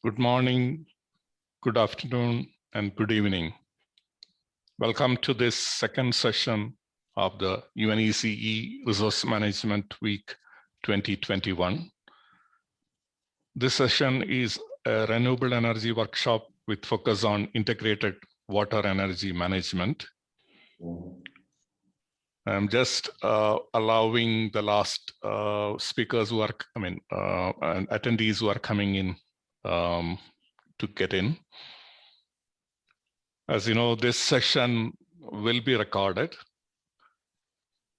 Good morning, good afternoon, and good evening. Welcome to this second session of the UNECE Resource Management Week 2021. This session is a renewable energy workshop with focus on integrated water energy management. I'm just allowing the last speakers who are, and attendees who are coming in to get in. As you know, this session will be recorded.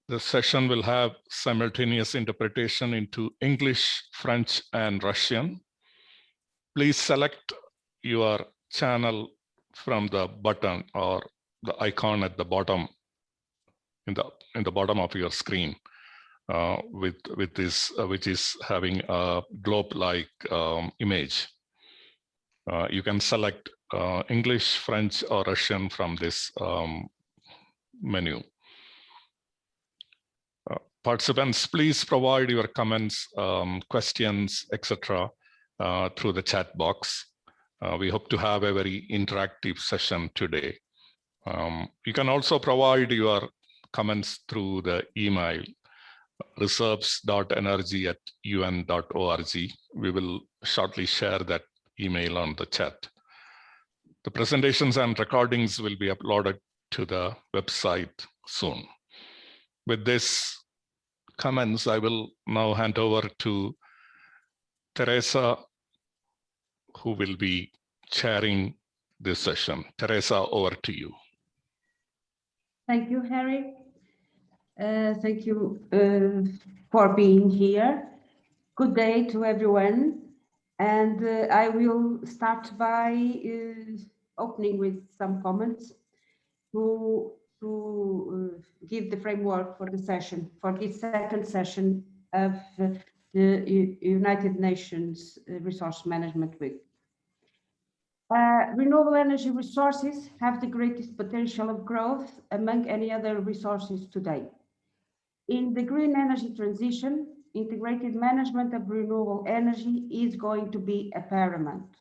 The session will have simultaneous interpretation into English, French, and Russian. Please select your channel from the button or the icon at the bottom in the bottom of your screen with this, which is having a globe-like image. You can select English, French, or Russian from this menu. Participants, please provide your comments, questions, etc. Through the chat box. We hope to have a very interactive session today. You can also provide your comments through the email reserves.energy@un.org. We will shortly share that email on the chat. The presentations and recordings will be uploaded to the website soon. With this comments, I will now hand over to Teresa, who will be chairing this session. Teresa, over to you. Thank you, Harry. Thank you for being here. Good day to everyone. And I will start by opening with some comments to give the framework for the session, for this second session of the United Nations Resource Management Week. Renewable energy resources have the greatest potential of growth among any other resources today. In the green energy transition, integrated management of renewable energy is going to be paramount.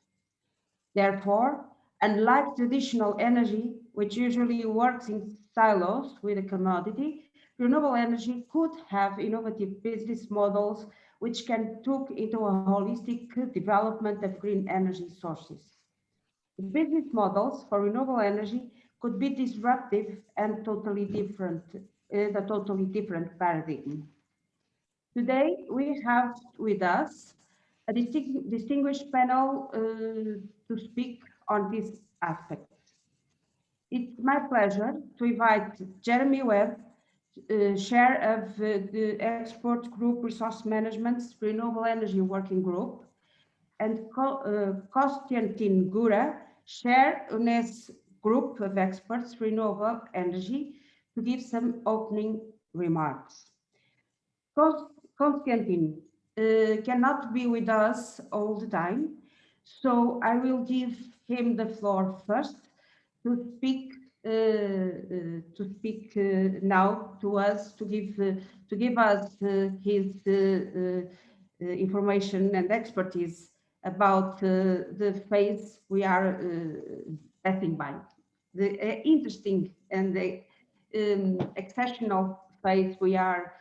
Therefore, unlike traditional energy, which usually works in silos with a commodity, renewable energy could have innovative business models which can look into a holistic development of green energy sources. The business models for renewable energy could be disruptive and totally different, a totally different paradigm. Today, we have with us a distinguished panel to speak on this aspect. It's my pleasure to invite Jeremy Webb, chair of the Export Group Resource Management's Renewable Energy Working Group, and Konstantin Gura, chair UNECE Group of Experts Renewable Energy, to give some opening remarks. Konstantin cannot be with us all the time, so I will give him the floor first to speak now to us, to give us his information and expertise about the phase we are passing by, the interesting and the exceptional phase we are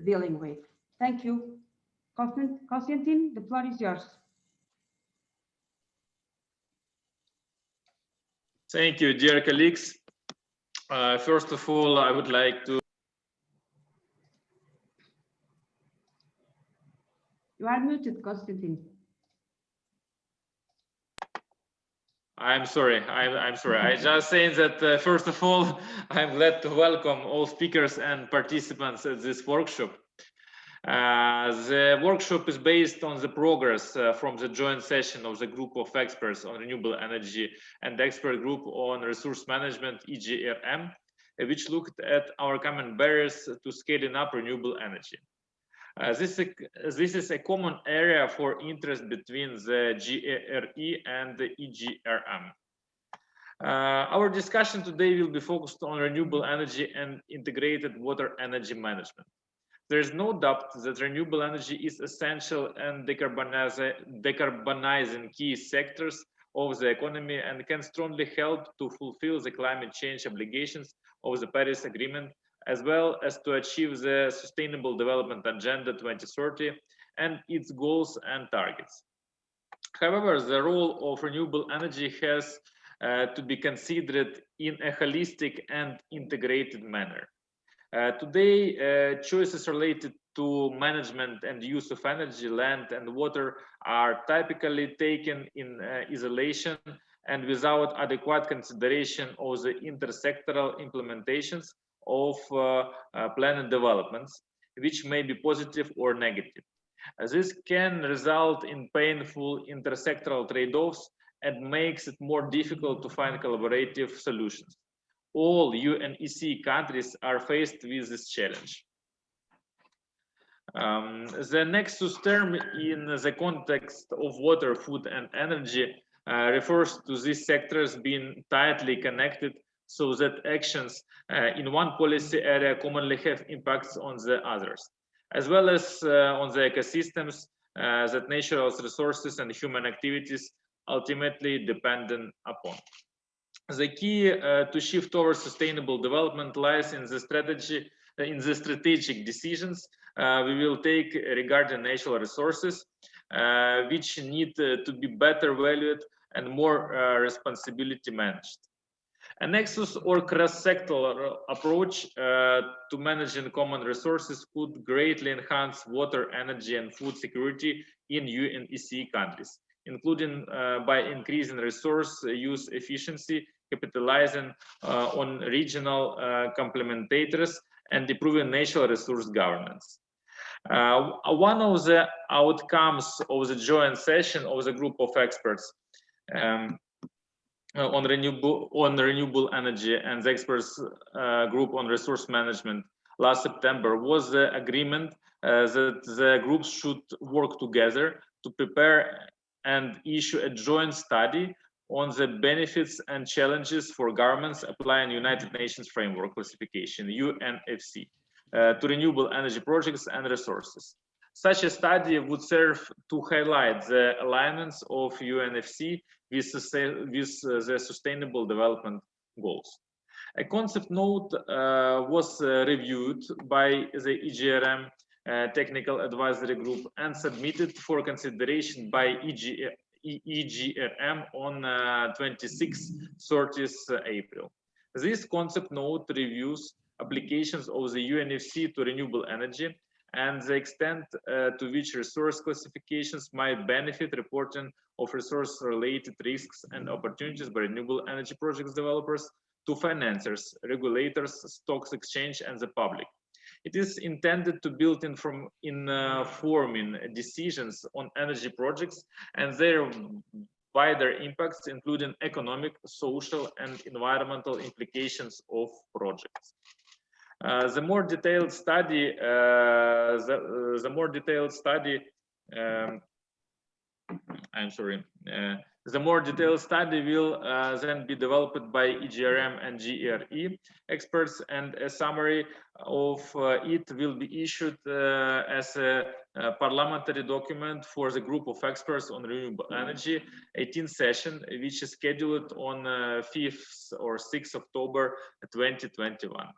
dealing with. Thank you. Konstantin, the floor is yours. Thank you, dear colleagues. First of all, I would like to... You are muted, Konstantin. I'm sorry. I'm sorry. I just saying that first of all, I'm glad to welcome all speakers and participants at this workshop. The workshop is based on the progress from the joint session of the Group of Experts on Renewable Energy and Expert Group on Resource Management, EGRM, which looked at our common barriers to scaling up renewable energy. This is a common area for interest between the GRE and the EGRM. Our discussion today will be focused on renewable energy and integrated water energy management. There is no doubt that renewable energy is essential and decarbonizing key sectors of the economy and can strongly help to fulfill the climate change obligations of the Paris Agreement, as well as to achieve the Sustainable Development Agenda 2030 and its goals and targets. However, the role of renewable energy has to be considered in a holistic and integrated manner. Today, choices related to management and use of energy, land, and water are typically taken in isolation and without adequate consideration of the intersectoral implementations of planned developments, which may be positive or negative. This can result in painful intersectoral trade-offs and makes it more difficult to find collaborative solutions. All UNECE countries are faced with this challenge. The Nexus term in the context of water, food, and energy refers to these sectors being tightly connected so that actions in one policy area commonly have impacts on the others, as well as on the ecosystems that natural resources and human activities ultimately depend upon. The key to shift towards sustainable development lies in the strategic decisions we will take regarding natural resources, which need to be better valued and more responsibility managed. A nexus or cross-sectoral approach to managing common resources could greatly enhance water, energy, and food security in UNECE countries, including by increasing resource use efficiency, capitalizing on regional complementators, and improving natural resource governance. One of the outcomes of the joint session of the group of experts on renewable energy and the experts group on resource management last September was the agreement that the groups should work together to prepare and issue a joint study on the benefits and challenges for governments applying United Nations Framework Classification, UNFC, to renewable energy projects and resources. Such a study would serve to highlight the alignments of UNFC with the Sustainable Development Goals. A concept note was reviewed by the EGRM Technical Advisory Group and submitted for consideration by EGRM on 26-30 April. This concept note reviews applications of the UNFC to renewable energy and the extent to which resource classifications might benefit reporting of resource-related risks and opportunities by renewable energy projects developers to financiers, regulators, stocks exchange, and the public. It is intended to build informing decisions on energy projects and their wider impacts, including economic, social, and environmental implications of projects. The more detailed study will then be developed by EGRM and GRE experts, and a summary of it will be issued as a parliamentary document for the group of experts on renewable energy 18th session, which is scheduled on 5th or 6th October 2021.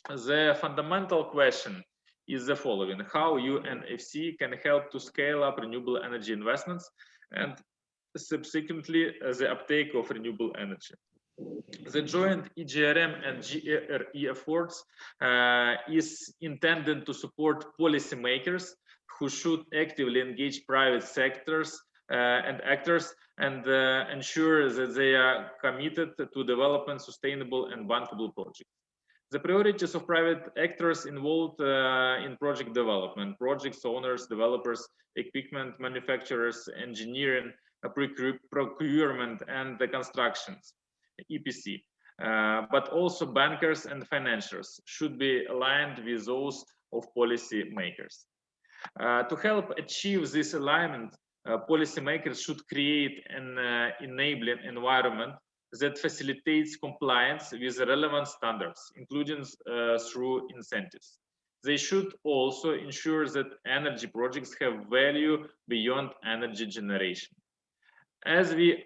The fundamental question is the following: how UNFC can help to scale up renewable energy investments and subsequently the uptake of renewable energy. The joint EGRM and GRE efforts is intended to support policymakers who should actively engage private sectors and actors and ensure that they are committed to developing sustainable and bankable projects. The priorities of private actors involved in project development, projects owners, developers, equipment manufacturers, engineering, procurement, and the constructions, EPC, but also bankers and financiers should be aligned with those of policy makers. To help achieve this alignment, policymakers should create an enabling environment that facilitates compliance with the relevant standards, including through incentives. They should also ensure that energy projects have value beyond energy generation. As we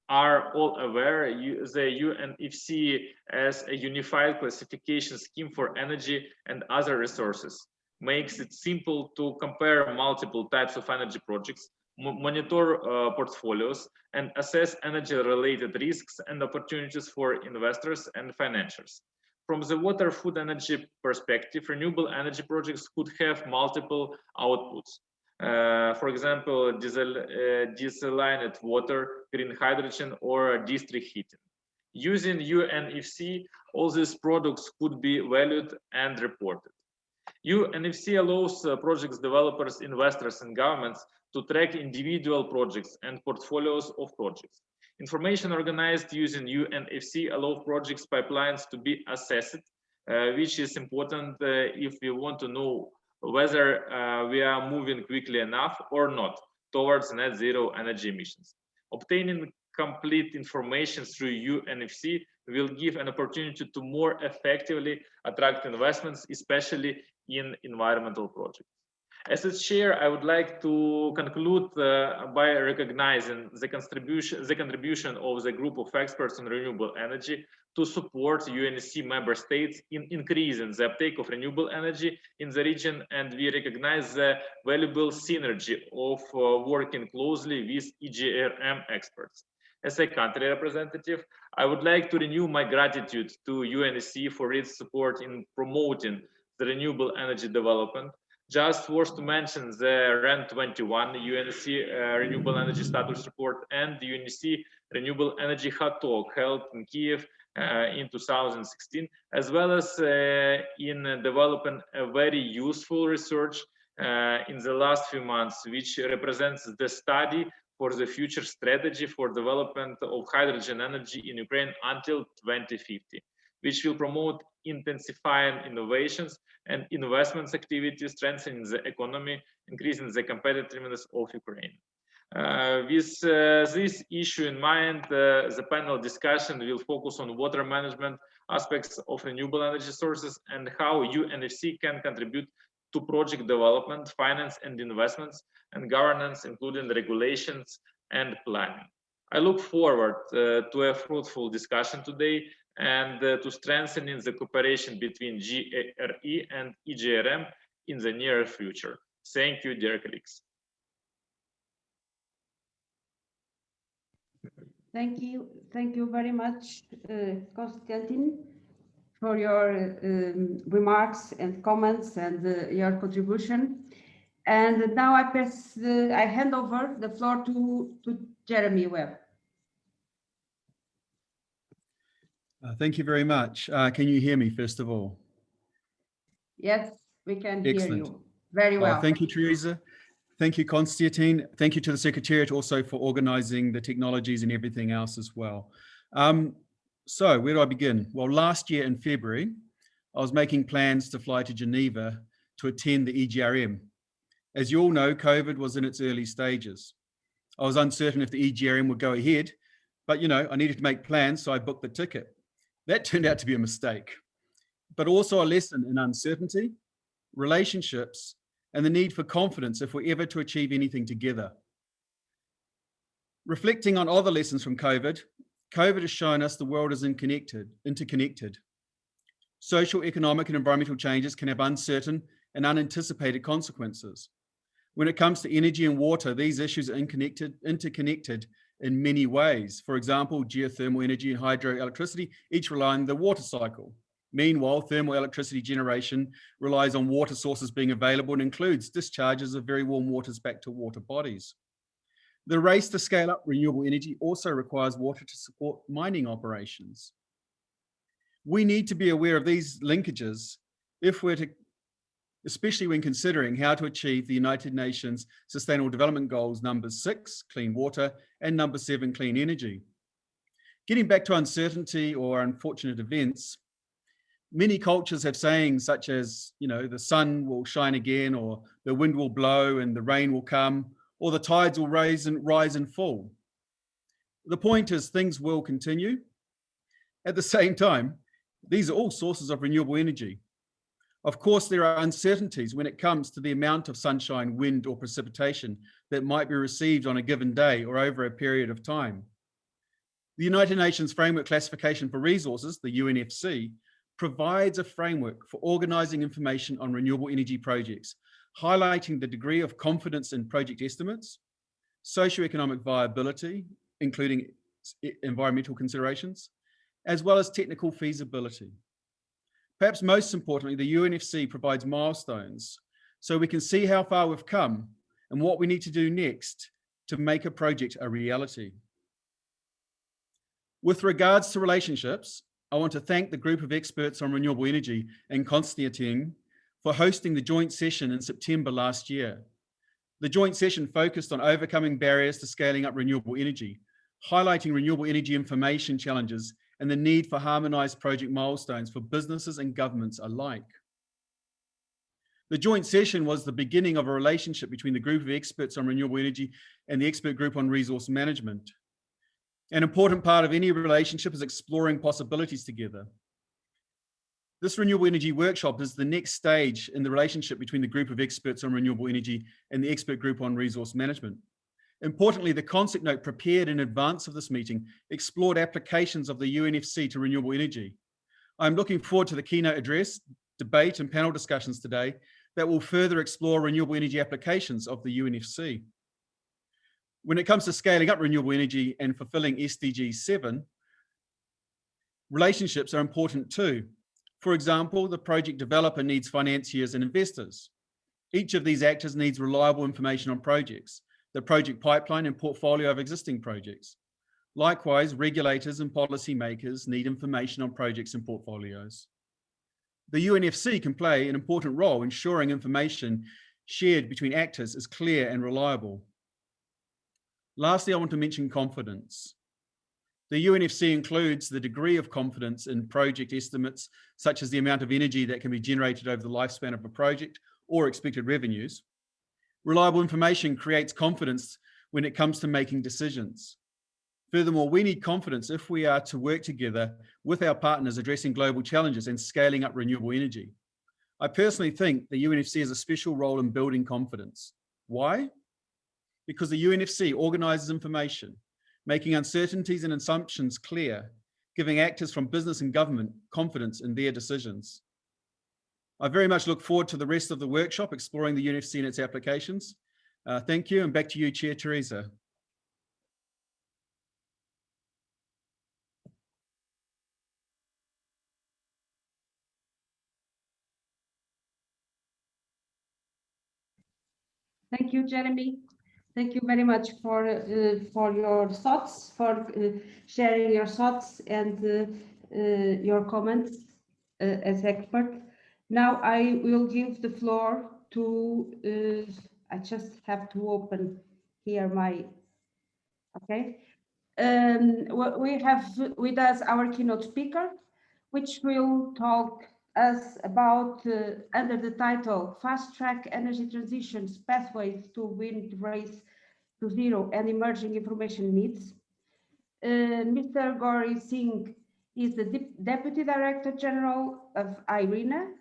are all aware, the UNECE as a unified classification scheme for energy and other resources makes it simple to compare multiple types of energy projects, monitor portfolios, and assess energy-related risks and opportunities for investors and financiers. From the water, food, energy perspective, renewable energy projects could have multiple outputs. For example, desalined water, green hydrogen, or district heating. Using UNECE, all these products could be valued and reported. UNECE allows projects developers, investors, and governments to track individual projects and portfolios of projects. Information organized using UNECE allows projects pipelines to be assessed, which is important if we want to know whether we are moving quickly enough or not towards net zero energy emissions. Obtaining complete information through UNECE will give an opportunity to more effectively attract investments, especially in environmental projects. As its chair, I would like to conclude by recognizing the contribution of the group of experts on renewable energy to support UNECE member states in increasing the uptake of renewable energy in the region, and we recognize the valuable synergy of working closely with EGRM experts. As a country representative, I would like to renew my gratitude to UNECE for its support in promoting the renewable energy development. Just worth to mention the REN 21 UNECE Renewable Energy Status Report and the UNECE Renewable Energy Hot Talk held in Kiev in 2016, as well as in developing a very useful research in the last few months, which represents the study for the future strategy for development of hydrogen energy in Ukraine until 2050, which will promote intensifying innovations and investments activities, strengthening the economy, increasing the competitiveness of Ukraine. With this issue in mind, the panel discussion will focus on water management aspects of renewable energy sources and how UNECE can contribute to project development, finance and investments, and governance, including regulations and planning. I look forward to a fruitful discussion today and to strengthening the cooperation between GRE and EGRM in the near future. Thank you, dear colleagues. Thank you very much, Konstantin, for your remarks and comments and your contribution. And now I hand over the floor to Jeremy Webb. Thank you very much. Can you hear me, first of all? Yes, we can Excellent. hear you very well. Thank you, Teresa. Thank you, Konstantin. Thank you to the Secretariat also for organizing the technologies and everything else as well. So where do I begin? Well, last year in February, I was making plans to fly to Geneva to attend the EGRM. As you all know, COVID was in its early stages. I was uncertain if the EGRM would go ahead, but I needed to make plans, so I booked the ticket. That turned out to be a mistake, but also a lesson in uncertainty, relationships, and the need for confidence if we're ever to achieve anything together. Reflecting on other lessons from COVID has shown us the world is interconnected. Social, economic, and environmental changes can have uncertain and unanticipated consequences. When it comes to energy and water, these issues are interconnected in many ways. For example, geothermal energy and hydroelectricity each rely on the water cycle. Meanwhile, thermal electricity generation relies on water sources being available and includes discharges of very warm waters back to water bodies. The race to scale up renewable energy also requires water to support mining operations. We need to be aware of these linkages if we're to, especially when considering how to achieve the United Nations Sustainable Development Goals number 6, clean water, and number 7, clean energy. Getting back to uncertainty or unfortunate events, many cultures have sayings such as, the sun will shine again, or the wind will blow and the rain will come, or the tides will rise and fall. The point is things will continue. At the same time, these are all sources of renewable energy. Of course, there are uncertainties when it comes to the amount of sunshine, wind, or precipitation that might be received on a given day or over a period of time. The United Nations Framework Classification for Resources, the UNFC, provides a framework for organizing information on renewable energy projects, highlighting the degree of confidence in project estimates, socioeconomic viability, including environmental considerations, as well as technical feasibility. Perhaps most importantly, the UNFC provides milestones so we can see how far we've come and what we need to do next to make a project a reality. With regards to relationships, I want to thank the group of experts on renewable energy and Konstantin for hosting the joint session in September last year. The joint session focused on overcoming barriers to scaling up renewable energy, highlighting renewable energy information challenges and the need for harmonized project milestones for businesses and governments alike. The joint session was the beginning of a relationship between the group of experts on renewable energy and the expert group on resource management. An important part of any relationship is exploring possibilities together. This Renewable Energy Workshop is the next stage in the relationship between the group of experts on renewable energy and the expert group on resource management. Importantly, the concept note prepared in advance of this meeting explored applications of the UNFC to renewable energy. I'm looking forward to the keynote address, debate, and panel discussions today that will further explore renewable energy applications of the UNFC. When it comes to scaling up renewable energy and fulfilling SDG 7, relationships are important too. For example, the project developer needs financiers and investors. Each of these actors needs reliable information on projects, the project pipeline and portfolio of existing projects. Likewise, regulators and policymakers need information on projects and portfolios. The UNFC can play an important role ensuring information shared between actors is clear and reliable. Lastly, I want to mention confidence. The UNFC includes the degree of confidence in project estimates, such as the amount of energy that can be generated over the lifespan of a project or expected revenues. Reliable information creates confidence when it comes to making decisions. Furthermore, we need confidence if we are to work together with our partners addressing global challenges and scaling up renewable energy. I personally think the UNFC has a special role in building confidence. Why? Because the UNFC organizes information, making uncertainties and assumptions clear, giving actors from business and government confidence in their decisions. I very much look forward to the rest of the workshop exploring the UNFC and its applications. Thank you, and back to you, Chair Teresa. Thank you, Jeremy. Thank you very much for your thoughts, for sharing your thoughts and your comments as expert. Now I will give the floor to, I just have to open here my, okay. We have with us our keynote speaker, which will talk us about under the title Fast Track Energy Transitions Pathways to Wind Race to Zero and Emerging Information Needs. Mr. Gauri Singh is the Deputy Director General of IRENA,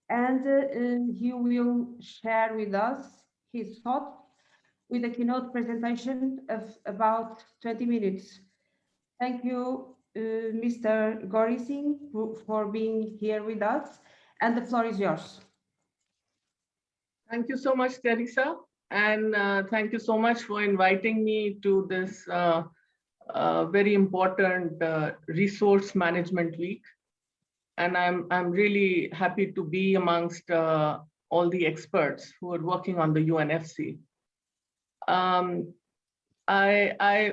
and he will share with us his thoughts with a keynote presentation of about 20 minutes. Thank you, Mr. Gauri Singh, for being here with us, and the floor is yours. Thank you so much, Teresa, and thank you so much for inviting me to this very important resource management week. And I'm really happy to be amongst all the experts who are working on the UNFC. I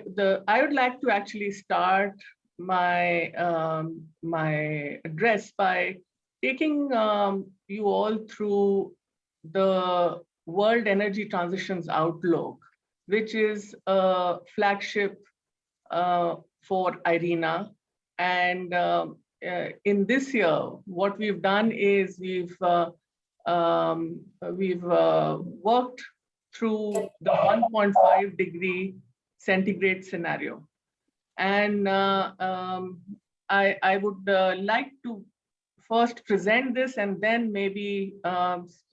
would like to actually start my my address by taking you all through the World Energy Transitions Outlook, which is a flagship for IRENA. And in this year, what we've done is we've worked through the 1.5 degree centigrade scenario. And I would like to first present this and then maybe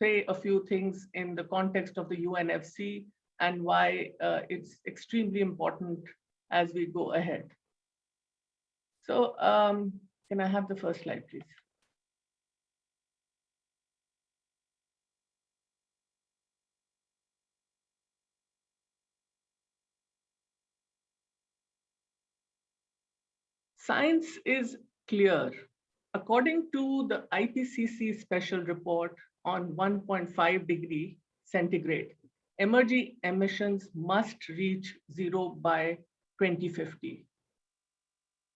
say a few things in the context of the UNFC and why it's extremely important as we go ahead. So can I have the first slide, please? Science is clear. According to the IPCC special report on 1.5 degree centigrade, energy emissions must reach zero by 2050.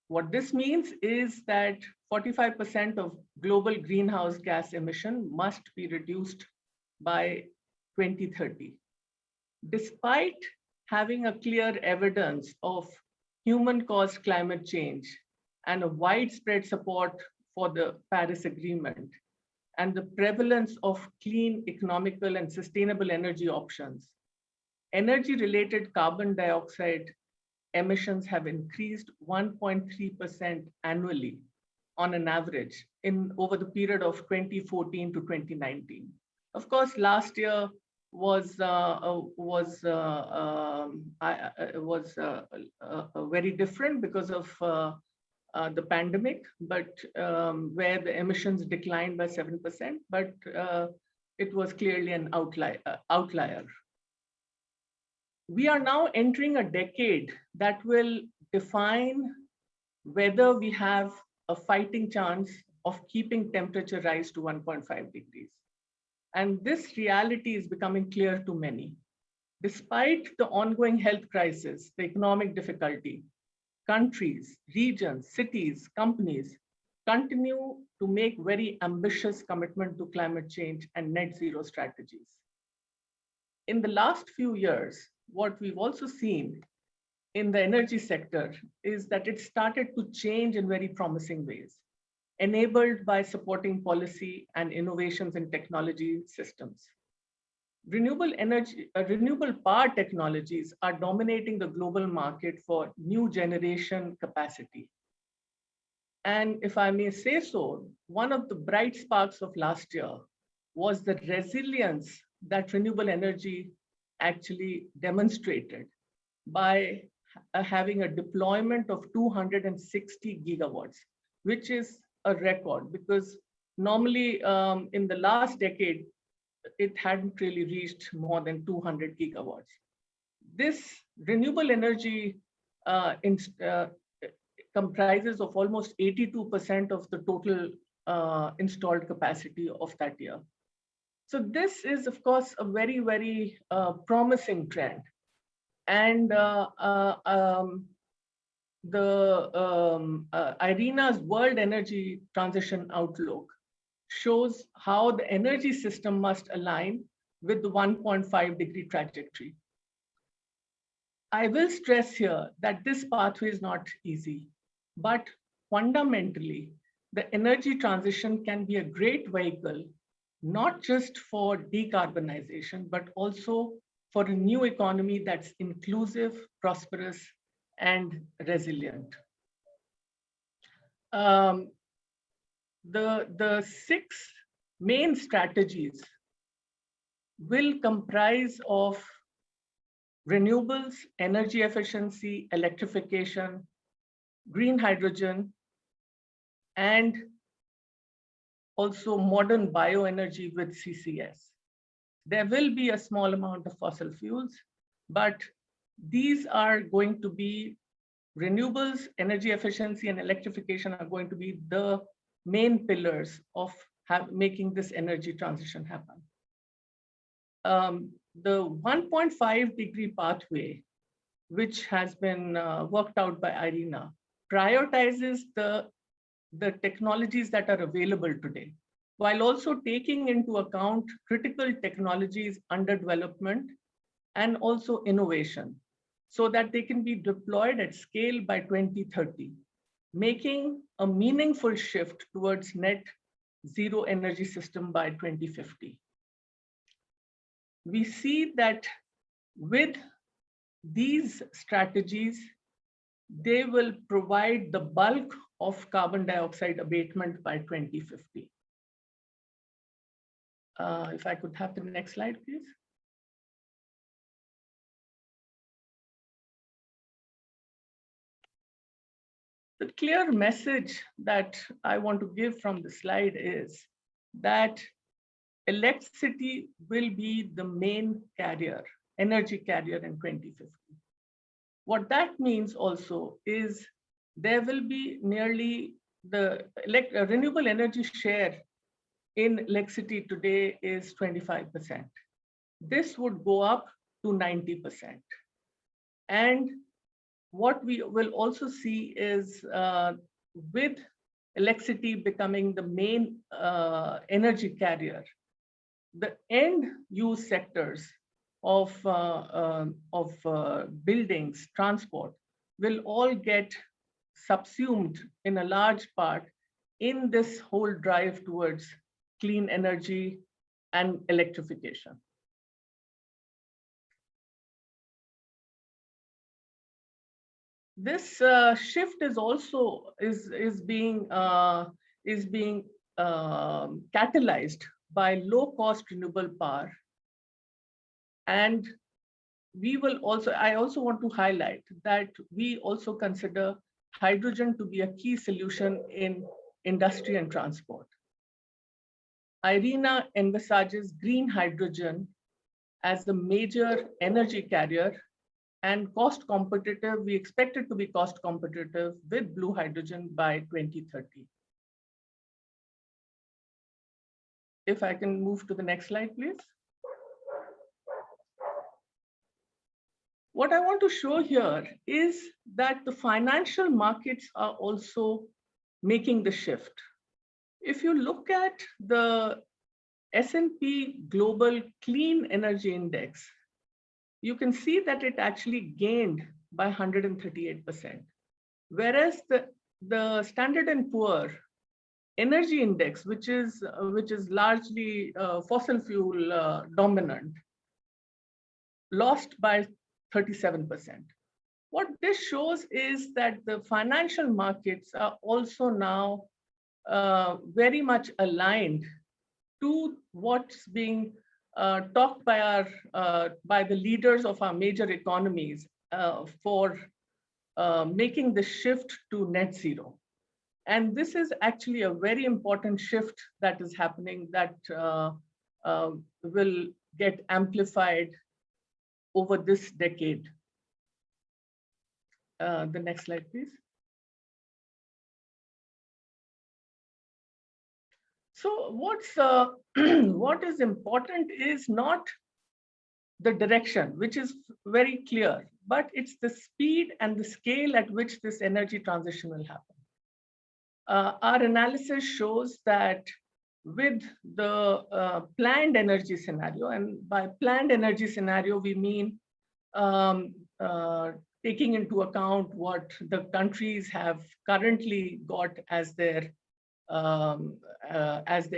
What this means is that 45% of global greenhouse gas emission must be reduced by 2030. Despite having a clear evidence of human-caused climate change and a widespread support for the Paris Agreement and the prevalence of clean, economical, and sustainable energy options, energy-related carbon dioxide emissions have increased 1.3% annually on an average over the period of 2014 to 2019. Of course, last year was very different because of the pandemic, but where the emissions declined by 7%, but it was clearly an outlier. We are now entering a decade that will define whether we have a fighting chance of keeping temperature rise to 1.5 degrees. And this reality is becoming clear to many. Despite the ongoing health crisis, the economic difficulty, countries, regions, cities, companies continue to make very ambitious commitment to climate change and net zero strategies. In the last few years, what we've also seen in the energy sector is that it started to change in very promising ways, enabled by supporting policy and innovations in technology systems. Renewable power technologies are dominating the global market for new generation capacity. And if I may say so, one of the bright sparks of last year was the resilience that renewable energy actually demonstrated by having a deployment of 260 gigawatts, which is a record because normally in the last decade, it hadn't really reached more than 200 gigawatts. This renewable energy comprises of almost 82% of the total installed capacity of that year. So this is, of course, a very, very promising trend. And IRENA's World Energy Transition Outlook shows how the energy system must align with the 1.5 degree trajectory. I will stress here that this pathway is not easy, but fundamentally, the energy transition can be a great vehicle, not just for decarbonization, but also for a new economy that's inclusive, prosperous, and resilient. The 6 main strategies will comprise of renewables, energy efficiency, electrification, green hydrogen, and also modern bioenergy with CCS. There will be a small amount of fossil fuels, but these are going to be renewables, energy efficiency, and electrification are going to be the main pillars of making this energy transition happen. The 1.5 degree pathway, which has been worked out by IRENA, prioritizes the technologies that are available today, while also taking into account critical technologies under development and also innovation, so that they can be deployed at scale by 2030, making a meaningful shift towards net zero energy system by 2050. We see that with these strategies, they will provide the bulk of carbon dioxide abatement by 2050. If I could have the next slide, please. The clear message that I want to give from the slide is that electricity will be the main carrier, energy carrier in 2050. What that means also is there will be nearly the renewable energy share in electricity today is 25%. This would go up to 90%. And what we will also see is with electricity becoming the main energy carrier, the end use sectors of buildings, transport will all get subsumed in a large part in this whole drive towards clean energy and electrification. This shift is also being catalyzed by low-cost renewable power, and we will also. I also want to highlight that we also consider hydrogen to be a key solution in industry and transport. IRENA envisages green hydrogen as the major energy carrier and cost competitive. We expect it to be cost competitive with blue hydrogen by 2030. If I can move to the next slide, please. What I want to show here is that the financial markets are also making the shift. If you look at the S&P Global Clean Energy Index, you can see that it actually gained by 138%. Whereas the Standard & Poor Energy Index, which is largely fossil fuel dominant, lost by 37%. What this shows is that the financial markets are also now very much aligned to what's being talked by the leaders of our major economies for making the shift to net zero. And this is actually a very important shift that is happening that will get amplified over this decade. The next slide, please. So what is important is not the direction, which is very clear, but it's the speed and the scale at which this energy transition will happen. Our analysis shows that with the planned energy scenario, and by planned energy scenario, we mean taking into account what the countries have currently got as their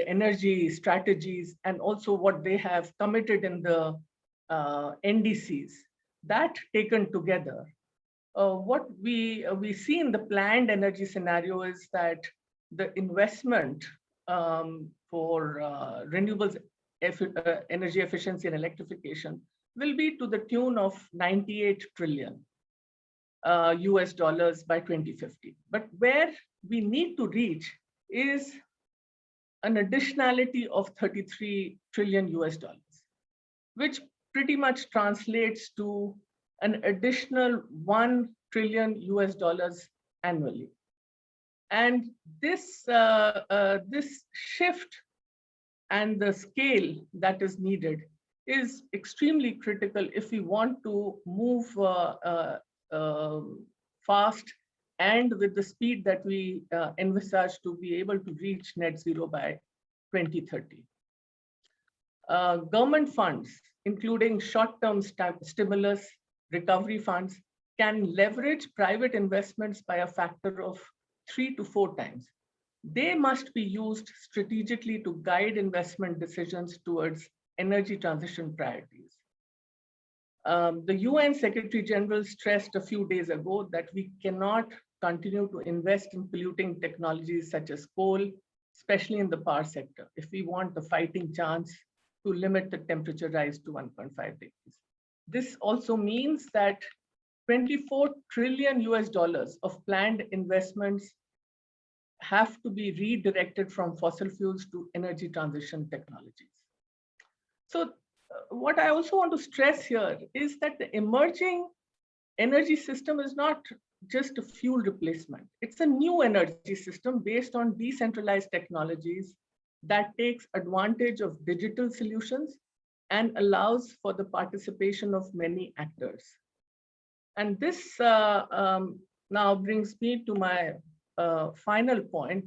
energy strategies, and also what they have committed in the NDCs. That taken together, what we see in the planned energy scenario is that the investment for renewables, energy efficiency and electrification will be to the tune of $98 trillion US dollars by 2050. But where we need to reach is an additionality of 33 trillion US dollars, which pretty much translates to an additional 1 trillion US dollars annually. And this shift and the scale that is needed is extremely critical if we want to move fast and with the speed that we envisage to be able to reach net zero by 2030. Government funds, including short-term stimulus, recovery funds, can leverage private investments by a factor of 3 to 4 times. They must be used strategically to guide investment decisions towards energy transition priorities. The UN Secretary General stressed a few days ago that we cannot continue to invest in polluting technologies such as coal, especially in the power sector, if we want the fighting chance to limit the temperature rise to 1.5 degrees. This also means that $24 trillion of planned investments have to be redirected from fossil fuels to energy transition technologies. So what I also want to stress here is that the emerging energy system is not just a fuel replacement. It's a new energy system based on decentralized technologies that takes advantage of digital solutions and allows for the participation of many actors. And this now brings me to my final point.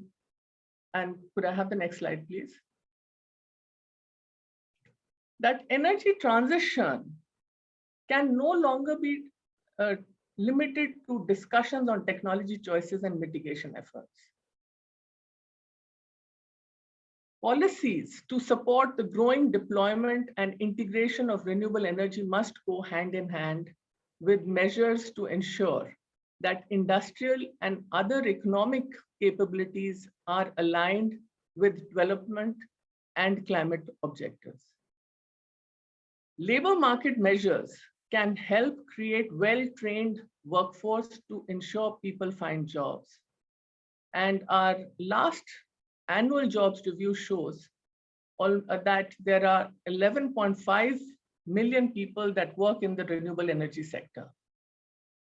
And could I have the next slide, please? That energy transition can no longer be limited to discussions on technology choices and mitigation efforts. Policies to support the growing deployment and integration of renewable energy must go hand in hand with measures to ensure that industrial and other economic capabilities are aligned with development and climate objectives. Labor market measures can help create well-trained workforce to ensure people find jobs. And our last annual jobs review shows that there are 11.5 million people that work in the renewable energy sector.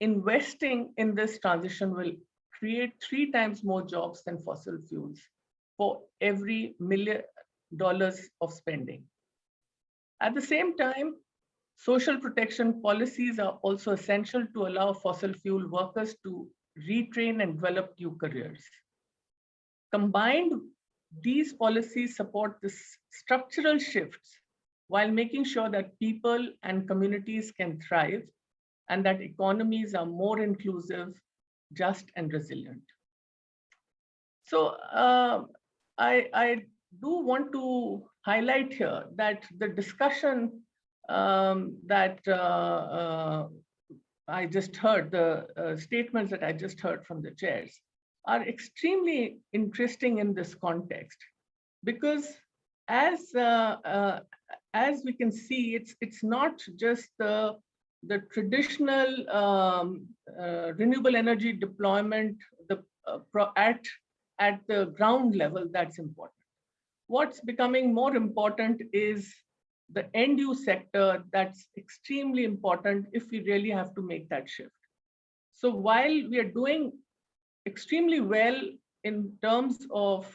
Investing in this transition will create 3 times more jobs than fossil fuels for every $1 million of spending. At the same time, social protection policies are also essential to allow fossil fuel workers to retrain and develop new careers. Combined, these policies support the structural shifts while making sure that people and communities can thrive and that economies are more inclusive, just, and resilient. So I do want to highlight here that the discussion that I just heard, the statements that I just heard from the chairs are extremely interesting in this context, because as we can see, it's not just the traditional renewable energy deployment at the ground level that's important. What's becoming more important is the end use sector. That's extremely important if we really have to make that shift. So while we are doing extremely well in terms of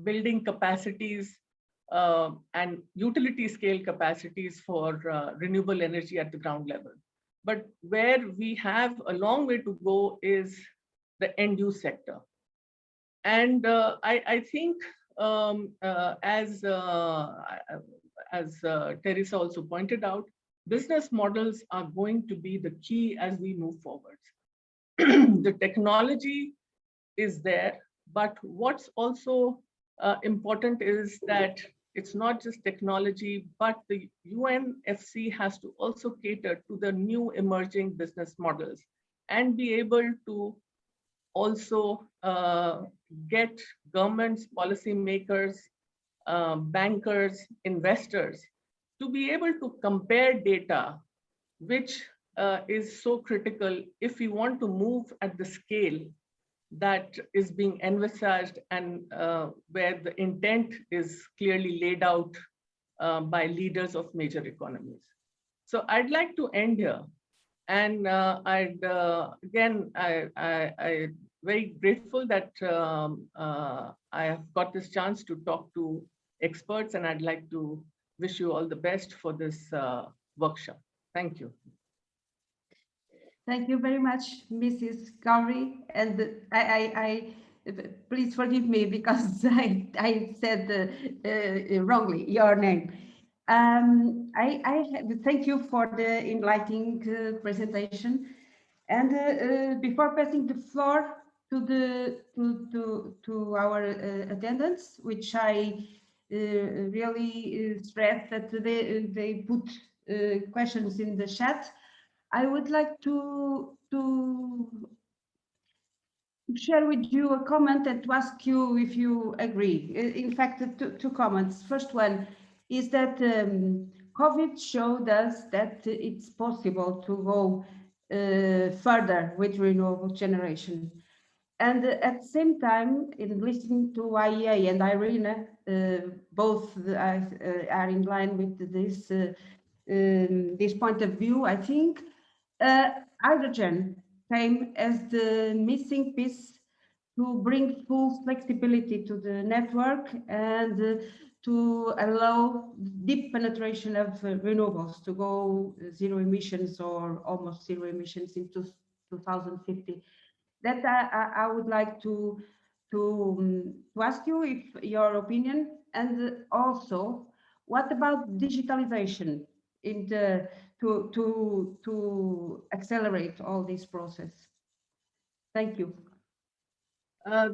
building capacities and utility scale capacities for renewable energy at the ground level, but where we have a long way to go is the end use sector. And I think as Teresa also pointed out, business models are going to be the key as we move forward. The technology is there, but what's also important is that it's not just technology, but the UNFC has to also cater to the new emerging business models and be able to also get governments, policymakers, bankers, investors to be able to compare data, which is so critical if we want to move at the scale that is being envisaged and where the intent is clearly laid out by leaders of major economies. So I'd like to end here. And I'm very grateful that I have got this chance to talk to experts, and I'd like to wish you all the best for this workshop. Thank you. Thank you very much, Mrs. Gowrie. And I please forgive me because I said wrongly your name. I thank you for the enlightening presentation. And before passing the floor to our attendants, which I really stress that they put questions in the chat, I would like to share with you a comment and to ask you if you agree. In fact, two comments. First one is that COVID showed us that it's possible to go further with renewable generation. And at the same time, in listening to IEA and Irina, both are in line with this point of view. I think hydrogen came as the missing piece to bring full flexibility to the network and to allow deep penetration of renewables to go zero emissions or almost zero emissions in 2050. That I would like to ask you if your opinion, and also what about digitalization in the to accelerate all this process? Thank you.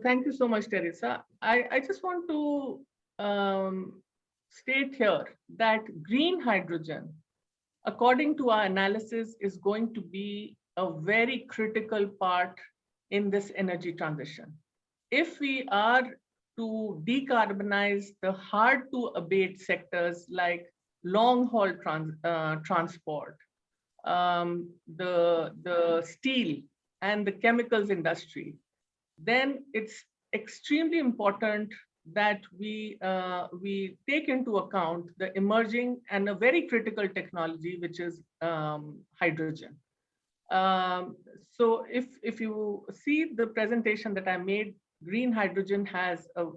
Thank you so much, Teresa. I just want to state here that green hydrogen, according to our analysis, is going to be a very critical part in this energy transition. If we are to decarbonize the hard to abate sectors like long haul transport, the steel and the chemicals industry, then it's extremely important that we take into account the emerging and a very critical technology, which is hydrogen. So if you see the presentation that I made, green hydrogen has a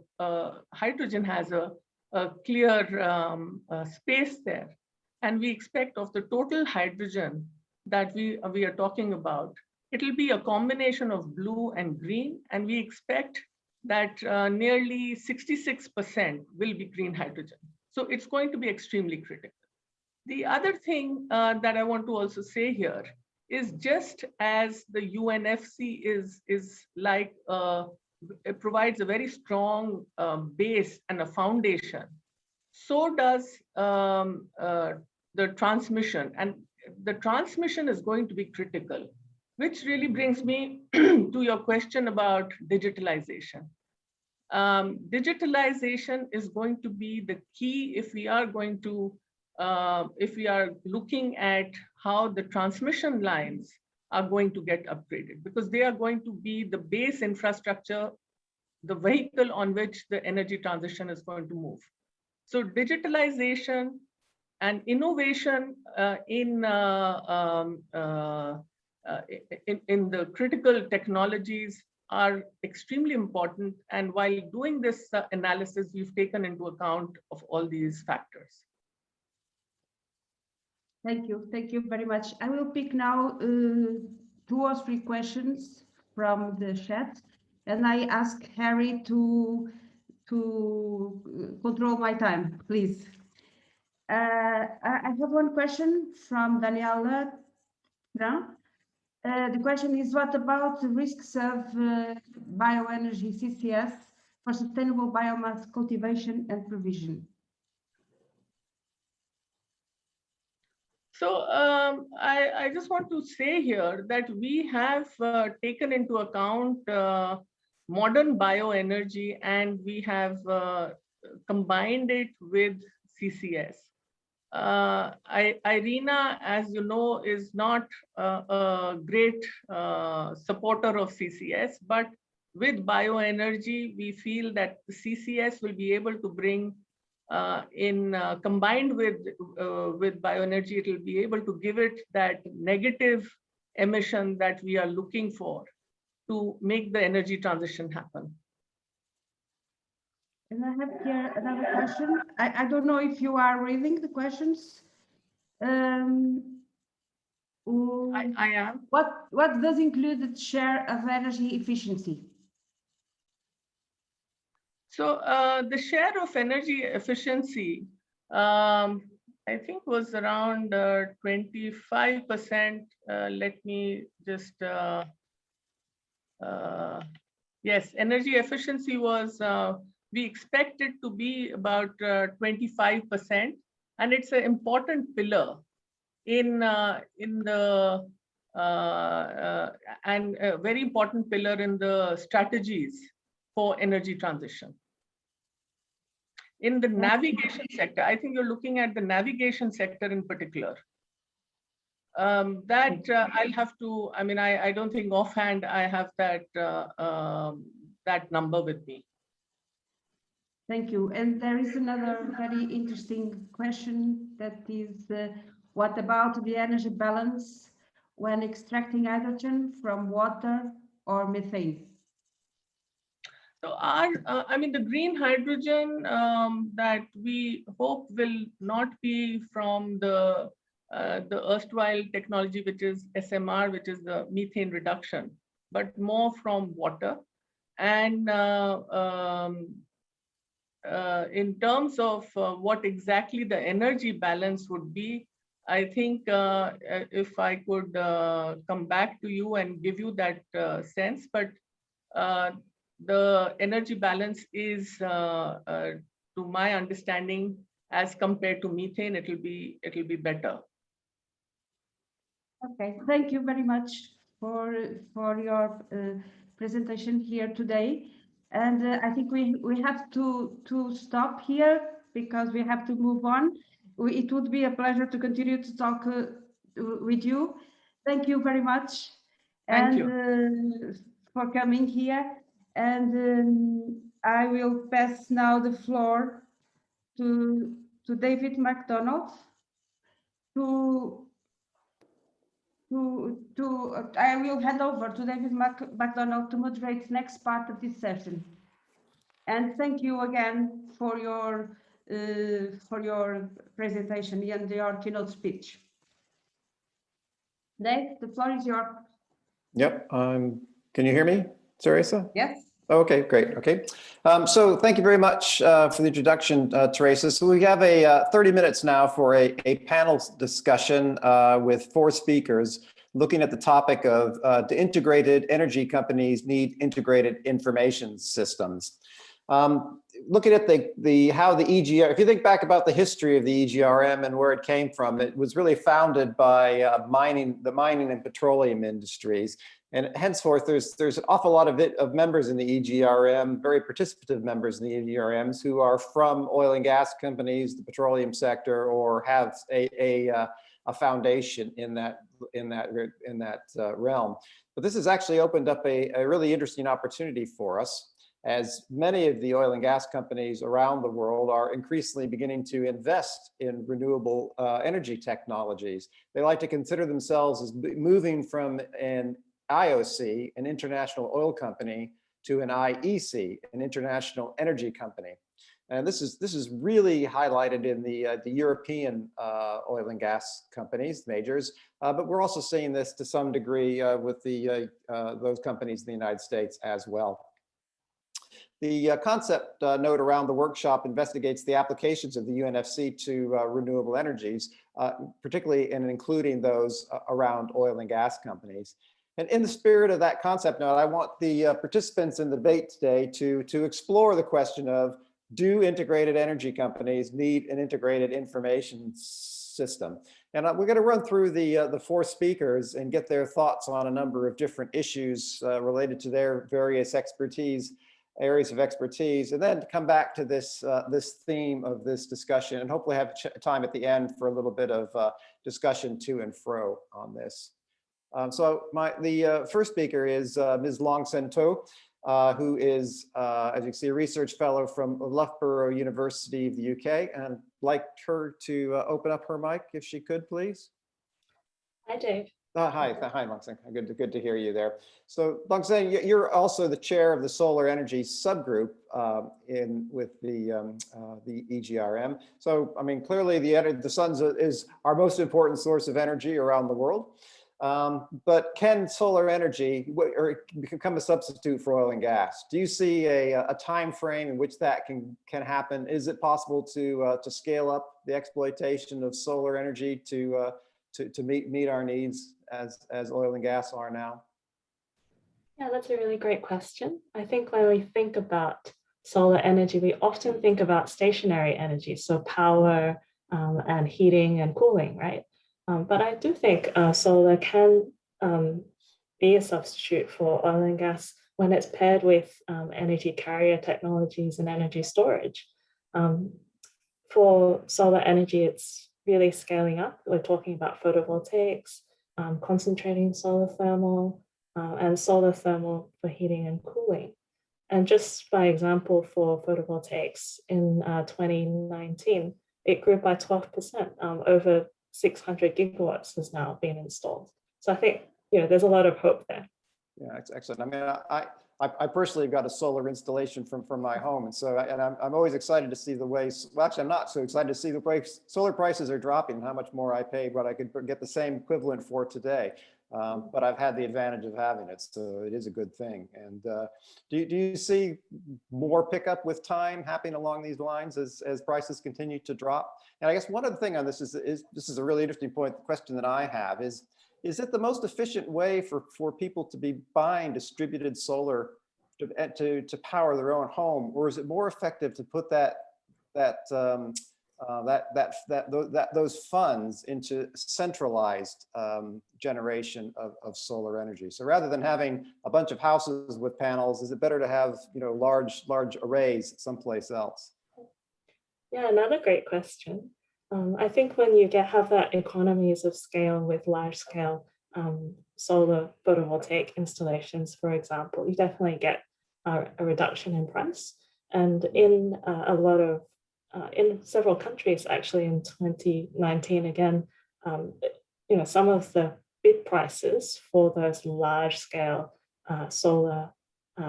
clear space there, and we expect of the total hydrogen that we are talking about, it will be a combination of blue and green, and we expect that nearly 66% will be green hydrogen. So it's going to be extremely critical. The other thing that I want to also say here is, just as the UNFC is like, it provides a very strong base and a foundation, so does the transmission, and the transmission is going to be critical. Which really brings me to your question about digitalization. Digitalization is going to be the key if we are going to, if we are looking at how the transmission lines are going to get upgraded, because they are going to be the base infrastructure, the vehicle on which the energy transition is going to move. So digitalization and innovation in the critical technologies are extremely important. And while doing this analysis, we've taken into account of all these factors. Thank you very much. I will pick now 2 or 3 questions from the chat, and I ask Harry to control my time, please. I have one question from Daniela. The question is, what about the risks of bioenergy CCS for sustainable biomass cultivation and provision? So I just want to say here that we have taken into account modern bioenergy, and we have combined it with CCS. Irina, as you know, is not a great supporter of CCS, but with bioenergy, we feel that the CCS will be able to bring combined with bioenergy, it will be able to give it that negative emission that we are looking for to make the energy transition happen. And I have here another question. I don't know if you are reading the questions. I am. What does include the share of energy efficiency? So the share of energy efficiency, I think was around 25%. Let me just, yes, energy efficiency was, we expect it to be about 25%. And it's an important pillar in the and a very important pillar in the strategies for energy transition. In the navigation sector, I think you're looking at the navigation sector in particular. I'll have to, I mean, I don't think offhand I have that, that number with me. Thank you. And there is another very interesting question that is, what about the energy balance when extracting hydrogen from water or methane? So I mean, the green hydrogen that we hope will not be from the erstwhile technology, which is SMR, which is the methane reduction, but more from water. And in terms of what exactly the energy balance would be, I think if I could come back to you and give you that sense, but the energy balance is, to my understanding, as compared to methane, it'll be better. Okay, thank you very much for your presentation here today. And I think we have to stop here because we have to move on. It would be a pleasure to continue to talk with you. Thank you very much. Thank you. For coming here. And I will pass now the floor to David McDonald I will hand over to David McDonald to moderate the next part of this session. And thank you again for your presentation and your keynote speech. Dave, the floor is yours. Yep. Can you hear me, Teresa? Yes. Okay, great. Okay. So thank you very much for the introduction, Teresa. So we have 30 minutes now for a panel discussion with 4 speakers looking at the topic of do integrated energy companies need integrated information systems? Looking at how the EGR, if you think back about the history of the EGRM and where it came from, it was really founded by the mining and petroleum industries. And henceforth, there's an awful lot of members in the EGRM, very participative members in the EGRMs who are from oil and gas companies, the petroleum sector, or have a foundation in that realm. But this has actually opened up a really interesting opportunity for us, as many of the oil and gas companies around the world are increasingly beginning to invest in renewable energy technologies. They like to consider themselves as moving from an IOC, an international oil company, to an IEC, an international energy company. And this is really highlighted in the European oil and gas companies, majors, but we're also seeing this to some degree with those companies in the United States as well. The concept note around the workshop investigates the applications of the UNFC to renewable energies, particularly and including those around oil and gas companies. And in the spirit of that concept note, I want the participants in the debate today to explore the question of, do integrated energy companies need an integrated information system? And we're going to run through the 4 speakers and get their thoughts on a number of different issues related to their various areas of expertise, and then come back to this theme of this discussion, and hopefully have time at the end for a little bit of discussion to and fro on this. So the first speaker is Ms. Longsen To, who is, as you can see, a research fellow from Loughborough University of the UK, and I'd like her to open up her mic if she could, please. Hi, Dave. Hi, Longsen. Good to hear you there. So, Longsen, you're also the chair of the solar energy subgroup with the EGRM. So, I mean, clearly the sun is our most important source of energy around the world. But can solar energy become a substitute for oil and gas? Do you see a time frame in which that can happen? Is it possible to scale up the exploitation of solar energy to meet our needs as oil and gas are now? Yeah, that's a really great question. I think when we think about solar energy, we often think about stationary energy, so power and heating and cooling, right? But I do think solar can be a substitute for oil and gas when it's paired with energy carrier technologies and energy storage. For solar energy, it's really scaling up. We're talking about photovoltaics, concentrating solar thermal, and solar thermal for heating and cooling. And just by example, for photovoltaics in 2019, it grew by 12%. Over 600 gigawatts has now been installed. So I think there's a lot of hope there. Yeah, it's excellent. I mean, I personally got a solar installation from my home, and so I'm always excited to see the way. Well, actually, I'm not so excited to see the way solar prices are dropping. How much more I paid, what I could get the same equivalent for today. But I've had the advantage of having it, so it is a good thing. And do you see more pickup with time happening along these lines as prices continue to drop? And I guess one other thing on this is this is a really interesting point. The question that I have is it the most efficient way for people to be buying distributed solar to power their own home, or is it more effective to put those funds into centralized generation of solar energy? So rather than having a bunch of houses with panels, is it better to have large arrays someplace else? Yeah, another great question. I think when you have that economies of scale with large scale solar photovoltaic installations, for example, you definitely get a reduction in price. And in in several countries, actually in 2019, again, some of the bid prices for those large scale solar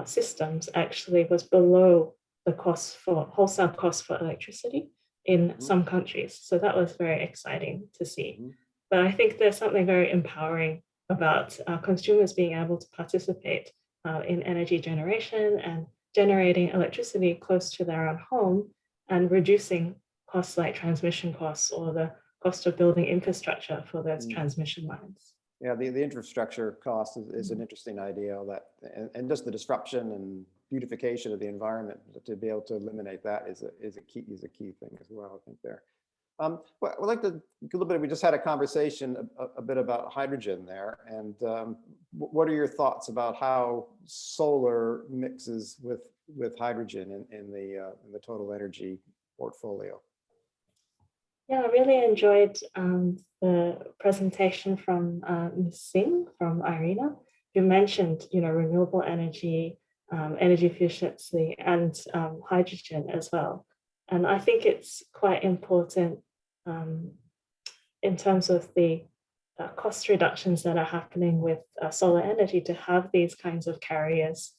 systems actually was below the wholesale cost for electricity in some countries. So that was very exciting to see. But I think there's something very empowering about consumers being able to participate in energy generation and generating electricity close to their own home and reducing costs like transmission costs or the cost of building infrastructure for those transmission lines. Yeah, the infrastructure cost is an interesting idea, and just the disruption and beautification of the environment, to be able to eliminate that is a key thing as well, I think there. Well, I'd like to a little bit. We just had a conversation a bit about hydrogen there, and what are your thoughts about how solar mixes with hydrogen in the total energy portfolio? Yeah, I really enjoyed the presentation from Ms. Singh from IRENA, who mentioned renewable energy, energy efficiency, and hydrogen as well. And I think it's quite important in terms of the cost reductions that are happening with solar energy to have these kinds of carriers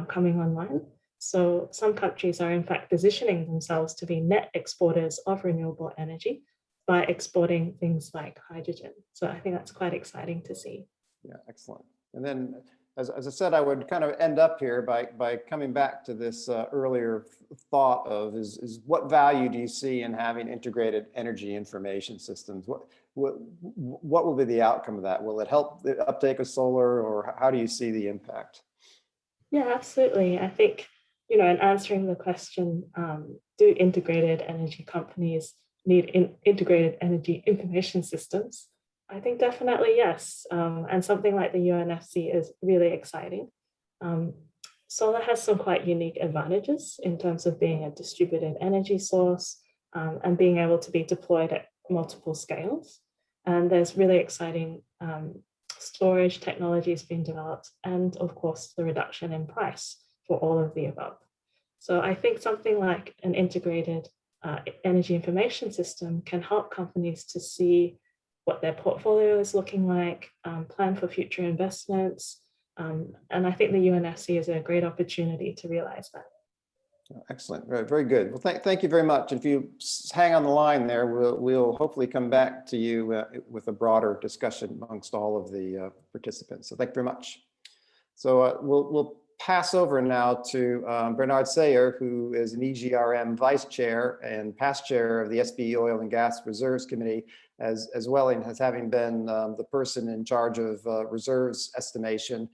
coming online. So some countries are in fact positioning themselves to be net exporters of renewable energy by exporting things like hydrogen. So I think that's quite exciting to see. Yeah, excellent. And then, as I said, I would kind of end up here by coming back to this earlier thought of is what value do you see in having integrated energy information systems? What will be the outcome of that? Will it help the uptake of solar, or how do you see the impact? Yeah, absolutely. I think, in answering the question, do integrated energy companies need integrated energy information systems? I think definitely yes. And something like the UNFC is really exciting. Solar has some quite unique advantages in terms of being a distributed energy source and being able to be deployed at multiple scales. And there's really exciting storage technologies being developed, and of course, the reduction in price for all of the above. So I think something like an integrated energy information system can help companies to see what their portfolio is looking like, plan for future investments. And I think the UNECE is a great opportunity to realize that. Excellent, very, very good. Well, thank you very much. And if you hang on the line there, we'll hopefully come back to you with a broader discussion amongst all of the participants. So thank you very much. So we'll pass over now to Bernard Sayer, who is an EGRM Vice Chair and past Chair of the SB Oil and Gas Reserves Committee, as well as having been the person in charge of reserves estimation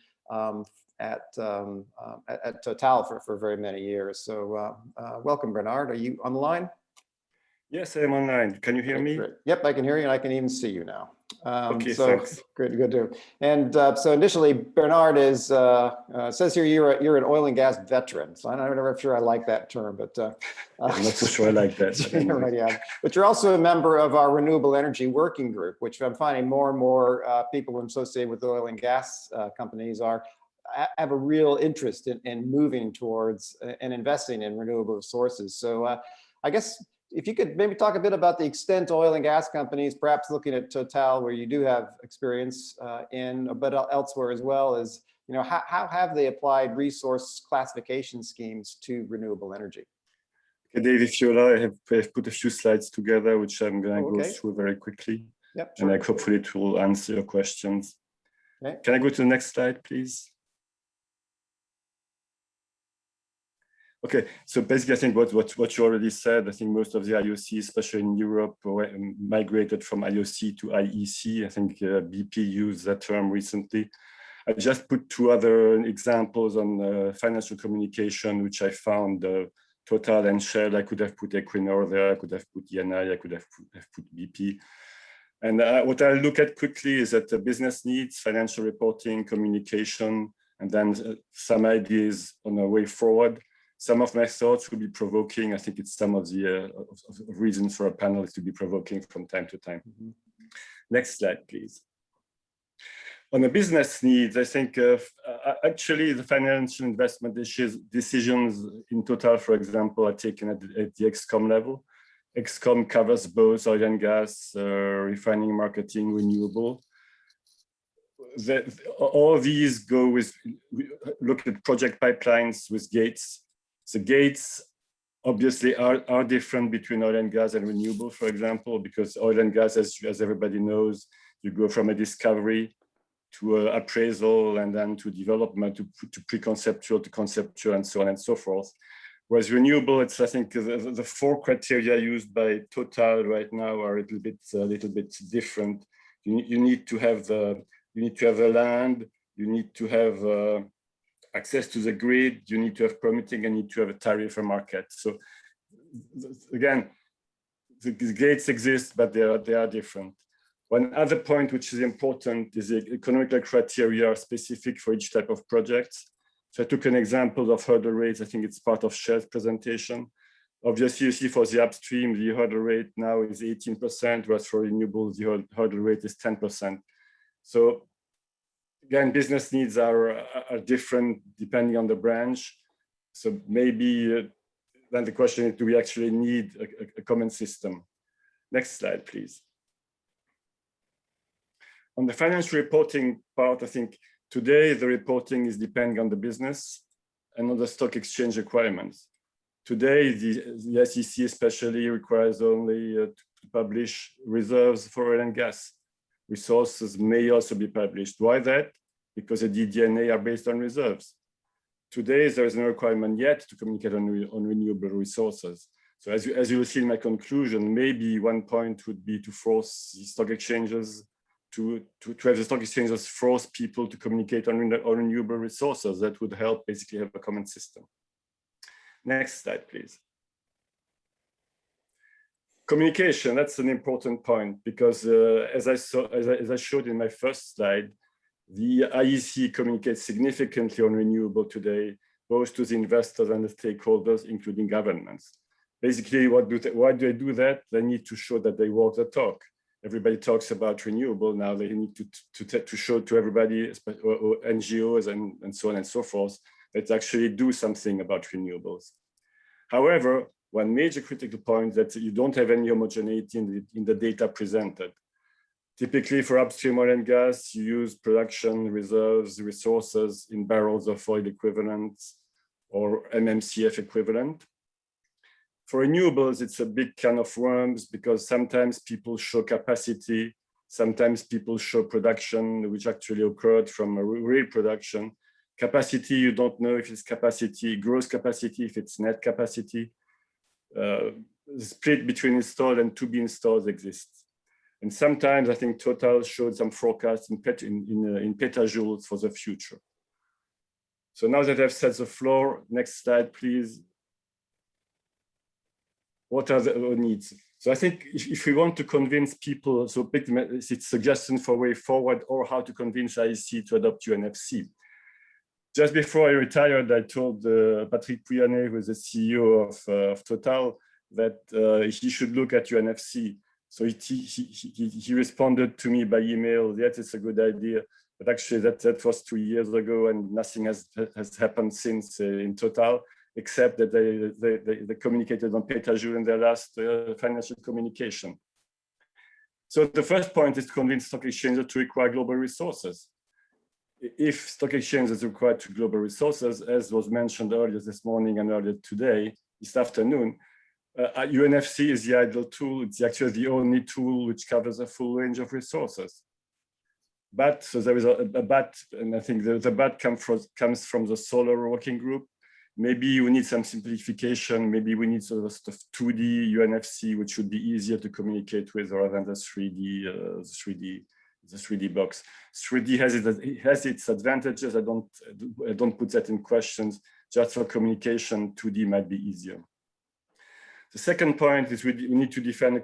at Total for very many years. So welcome, Bernard. Are you on the line? Yes, I'm online. Can you hear me? Great. Yep, I can hear you, and I can even see you now. Okay, so thanks. good to. And so initially, Bernard is says here you're an oil and gas veteran. So I'm not sure I like that term, but I'm not so sure I like that. But anyway. right, yeah. But you're also a member of our Renewable Energy Working Group, which I'm finding more and more people associated with oil and gas companies have a real interest in moving towards and investing in renewable sources. So I guess if you could maybe talk a bit about the extent oil and gas companies, perhaps looking at Total, where you do have experience but elsewhere as well, as how have they applied resource classification schemes to renewable energy? Okay, Dave, if you allow, I have put a few slides together, which I'm going to go through very quickly. Yep, sure. And hopefully it will answer your questions. Okay. Can I go to the next slide, please? Okay, so basically, I think what you already said, I think most of the IOCs, especially in Europe, migrated from IOC to IEC. I think BP used that term recently. I just put two other examples on financial communication, which I found Total and Shell. I could have put Equinor there, I could have put ENI, I could have put BP. And what I'll look at quickly is that the business needs, financial reporting, communication, and then some ideas on the way forward. Some of my thoughts will be provoking. I think it's some of the reasons for a panel is to be provoking from time to time. Mm-hmm. Next slide, please. On the business needs, I think actually the financial investment decisions in Total, for example, are taken at the ExCom level. ExCom covers both oil and gas, refining, marketing, renewable. All these go with, look at project pipelines with gates. The gates obviously are different between oil and gas and renewable, for example, because oil and gas, as everybody knows, you go from a discovery to appraisal and then to development, to pre-conceptual, to conceptual, and so on and so forth. Whereas renewable, it's, I think, the four criteria used by Total right now are a little bit different. You need to have the land, you need to have access to the grid, you need to have permitting, and you need to have a tariff market. So again, the gates exist, but they are different. One other point which is important is the economic criteria are specific for each type of project. So I took an example of hurdle rates. I think it's part of Shell's presentation. Obviously, you see for the upstream, the hurdle rate now is 18%, whereas for renewables, the hurdle rate is 10%. So again, business needs are different depending on the branch. So maybe then the question is, do we actually need a common system? Next slide, please. On the financial reporting part, I think today the reporting is depending on the business and on the stock exchange requirements. Today, the SEC especially requires only to publish reserves for oil and gas. Resources may also be published. Why that? Because the DD&A are based on reserves. Today, there is no requirement yet to communicate on renewable resources. So as you will see in my conclusion, maybe one point would be to force the stock exchanges to have the stock exchanges force people to communicate on renewable resources. That would help basically have a common system. Next slide, please. Communication, that's an important point because as I showed in my first slide, the IEC communicates significantly on renewable today, both to the investors and the stakeholders, including governments. Basically, why do they do that? They need to show that they walk the talk. Everybody talks about renewable now. They need to show to everybody, or NGOs and so on and so forth, that actually do something about renewables. However, one major critical point is that you don't have any homogeneity in the data presented. Typically for upstream oil and gas, you use production reserves, resources in barrels of oil equivalents or MMCF equivalent. For renewables, it's a big can of worms because sometimes people show capacity, sometimes people show production, which actually occurred from a real production. Capacity, you don't know if it's capacity, gross capacity, if it's net capacity. The split between installed and to be installed exists. And sometimes I think Total showed some forecasts in petajoules for the future. So now that I've set the floor, next slide, please. what are the needs? So I think if we want to convince people, so it's suggestion for way forward or how to convince IEC to adopt UNFC. Just before I retired, I told Patrick Pouyanné, who is the CEO of Total, that he should look at UNFC. So he responded to me by email, yes, it's a good idea. But actually that was 2 years ago and nothing has happened since in Total, except that they communicated on petajoule in their last financial communication. So the first point is to convince stock exchanges to require global resources. If stock exchanges require global resources, as was mentioned earlier this morning and earlier today, this afternoon, UNFC is the ideal tool. It's actually the only tool which covers a full range of resources. But, so there is a but, and I think the but comes from the solar working group. Maybe we need some simplification. Maybe we need sort of 2D UNFC, which would be easier to communicate with rather than the 3D box. 3D has its advantages. I don't put that in questions. Just for communication, 2D might be easier. The second point is we need to define a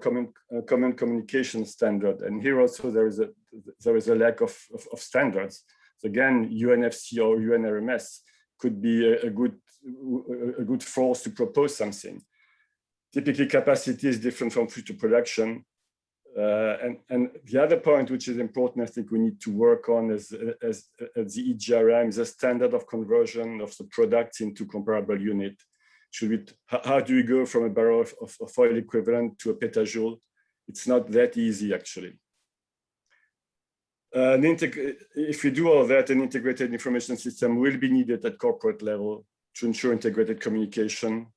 common communication standard, and here also there is a lack of standards. So again, UNFC or UNRMS could be a good force to propose something. Typically, capacity is different from future production, and the other point which is important, I think we need to work on as the EGRM is a standard of conversion of the products into comparable unit. How do we go from a barrel of oil equivalent to a petajoule? It's not that easy, actually. If we do all that, an integrated information system will be needed at corporate level to ensure integrated communication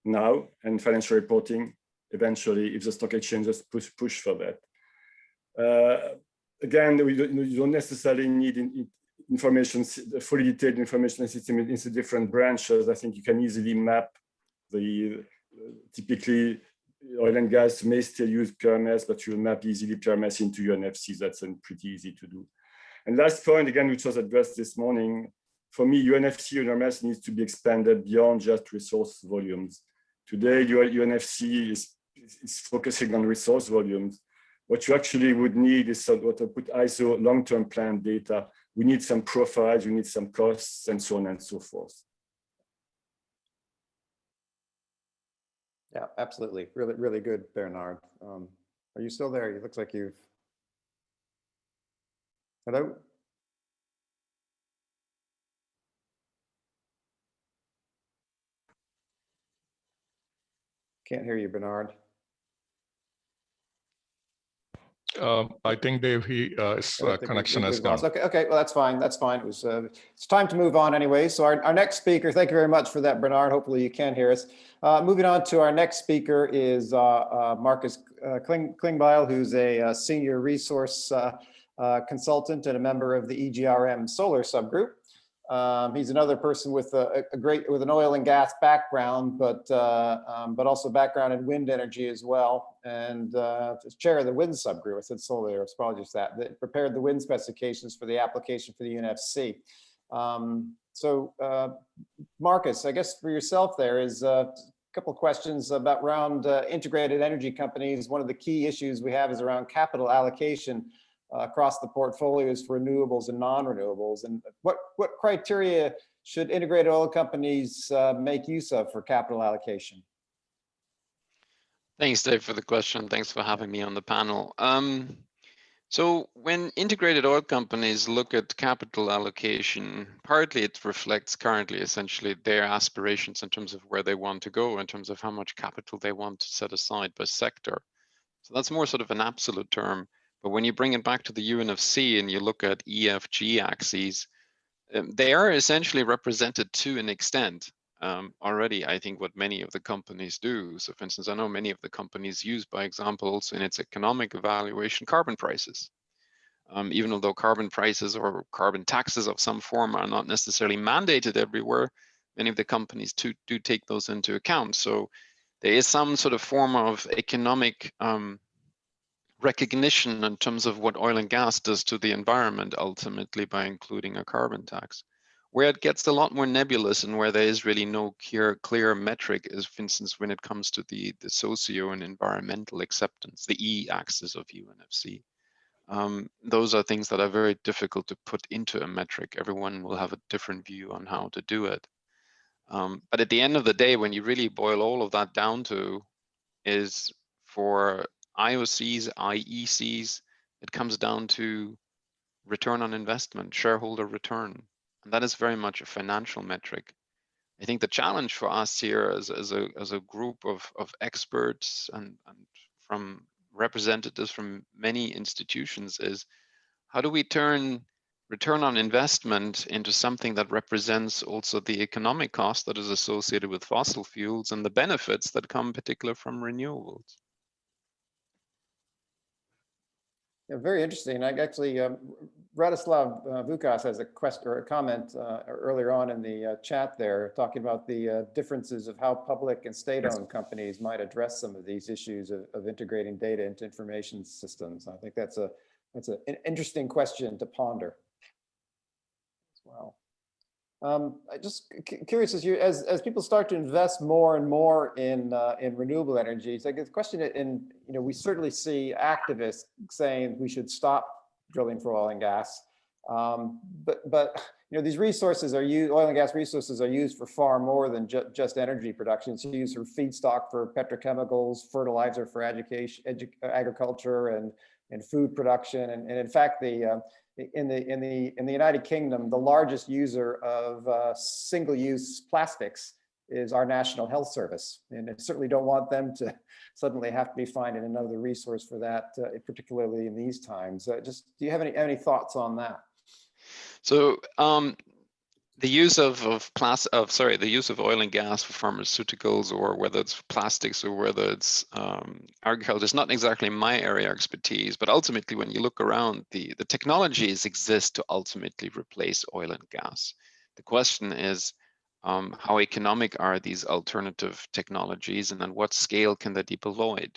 now and financial reporting eventually if the stock exchanges push for that. Again, you don't necessarily need fully detailed information system into different branches. I think you can easily map typically oil and gas may still use PRMS, but you'll map easily PRMS into UNFC. That's pretty easy to do. And last point, again, which was addressed this morning, for me, UNFC and UNRMS needs to be expanded beyond just resource volumes. Today, UNFC is focusing on resource volumes. What you actually would need is what I put ISO long-term plan data. We need some profiles, we need some costs, and so on and so forth. Yeah, absolutely. Really, really good, Bernard. Are you still there? It looks like you've... Hello? Can't hear you, Bernard. I think Dave, his connection has gone. Okay, well, that's fine. That's fine. It's time to move on anyway. So our next speaker, thank you very much for that, Bernard. Hopefully you can hear us. Moving on to our next speaker is Marcus Klingbeil, who's a senior resource consultant and a member of the EGRM solar subgroup. He's another person with an oil and gas background, but also background in wind energy as well, and is chair of the wind subgroup. I said solar, it's probably just that prepared the wind specifications for the application for the UNFC. So Marcus, I guess for yourself there is a couple of questions around integrated energy companies. One of the key issues we have is around capital allocation across the portfolios for renewables and non-renewables, and what criteria should integrated oil companies make use of for capital allocation? Thanks, Dave, for the question. Thanks for having me on the panel. So when integrated oil companies look at capital allocation, partly it reflects currently essentially their aspirations in terms of where they want to go, in terms of how much capital they want to set aside by sector. So that's more sort of an absolute term. But when you bring it back to the UNFC and you look at EFG axes, they are essentially represented to an extent already, I think, what many of the companies do. So for instance, I know many of the companies use, by examples, in its economic evaluation, carbon prices. Even although carbon prices or carbon taxes of some form are not necessarily mandated everywhere, many of the companies do take those into account. So there is some sort of form of economic recognition in terms of what oil and gas does to the environment ultimately by including a carbon tax. Where it gets a lot more nebulous and where there is really no clear metric is, for instance, when it comes to the socio and environmental acceptance, the E axis of UNFC. Those are things that are very difficult to put into a metric. Everyone will have a different view on how to do it. But at the end of the day, when you really boil all of that down to is for IOCs, IECs, it comes down to return on investment, shareholder return. And that is very much a financial metric. I think the challenge for us here as a group of experts and from representatives from many institutions is how do we turn return on investment into something that represents also the economic cost that is associated with fossil fuels and the benefits that come particularly from renewables. Yeah, very interesting. I actually, Radislav Vukas has a question or a comment earlier on in the chat there, talking about the differences of how public and state-owned companies might address some of these issues of integrating data into information systems. I think that's an interesting question to ponder as well. I just curious as people start to invest more and more in renewable energy. So the question, we certainly see activists saying we should stop drilling for oil and gas, but these resources are used. Oil and gas resources are used for far more than just energy production. It's used for feedstock for petrochemicals, fertilizer for agriculture, and food production, and in fact in the United Kingdom, the largest user of single-use plastics is our National Health Service, and I certainly don't want them to suddenly have to be finding another resource for that, particularly in these times. Just do you have any thoughts on that? So the use of oil and gas for pharmaceuticals, or whether it's plastics or whether it's agriculture, is not exactly my area of expertise. But ultimately, when you look around, the technologies exist to ultimately replace oil and gas. The question is, how economic are these alternative technologies, and at what scale can they be deployed?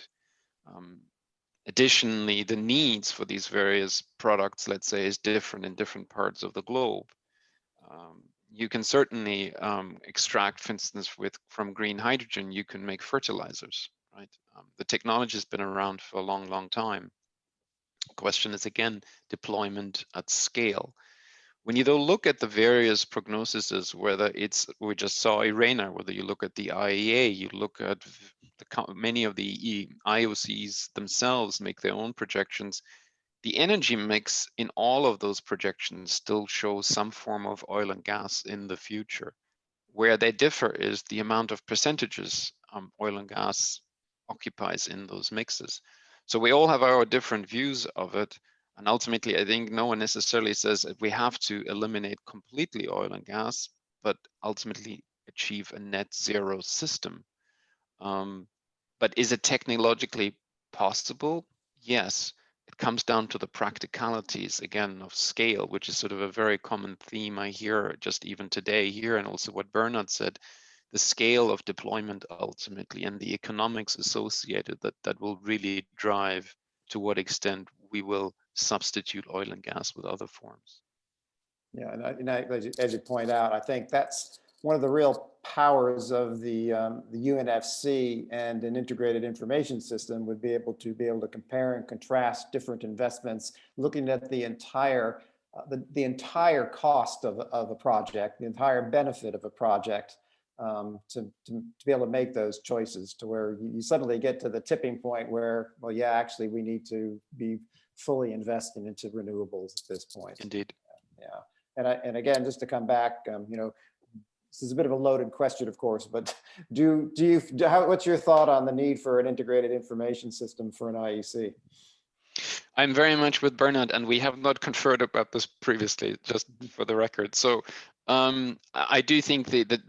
Additionally, the needs for these various products, let's say, is different in different parts of the globe. You can certainly extract, for instance, from green hydrogen, you can make fertilizers, right? The technology has been around for a long, long time. The question is, again, deployment at scale. When you though look at the various prognoses, whether it's, we just saw IRENA, whether you look at the IEA, you look at many of the IOCs themselves make their own projections, the energy mix in all of those projections still shows some form of oil and gas in the future. Where they differ is the amount of percentages oil and gas occupies in those mixes. So we all have our different views of it. And ultimately, I think no one necessarily says that we have to eliminate completely oil and gas, but ultimately achieve a net zero system. But is it technologically possible? Yes. It comes down to the practicalities, again, of scale, which is sort of a very common theme I hear just even today here, and also what Bernard said, the scale of deployment ultimately, and the economics associated that will really drive to what extent we will substitute oil and gas with other forms. Yeah, and as you point out, I think that's one of the real powers of the UNFC and an integrated information system would be able to compare and contrast different investments, looking at the entire cost of a project, the entire benefit of a project, to be able to make those choices, to where you suddenly get to the tipping point where, well, yeah, actually we need to be fully investing into renewables at this point. Indeed. Yeah, and again, just to come back, this is a bit of a loaded question, of course, but what's your thought on the need for an integrated information system for an IEC? I'm very much with Bernard, and we have not conferred about this previously, just for the record. So I do think that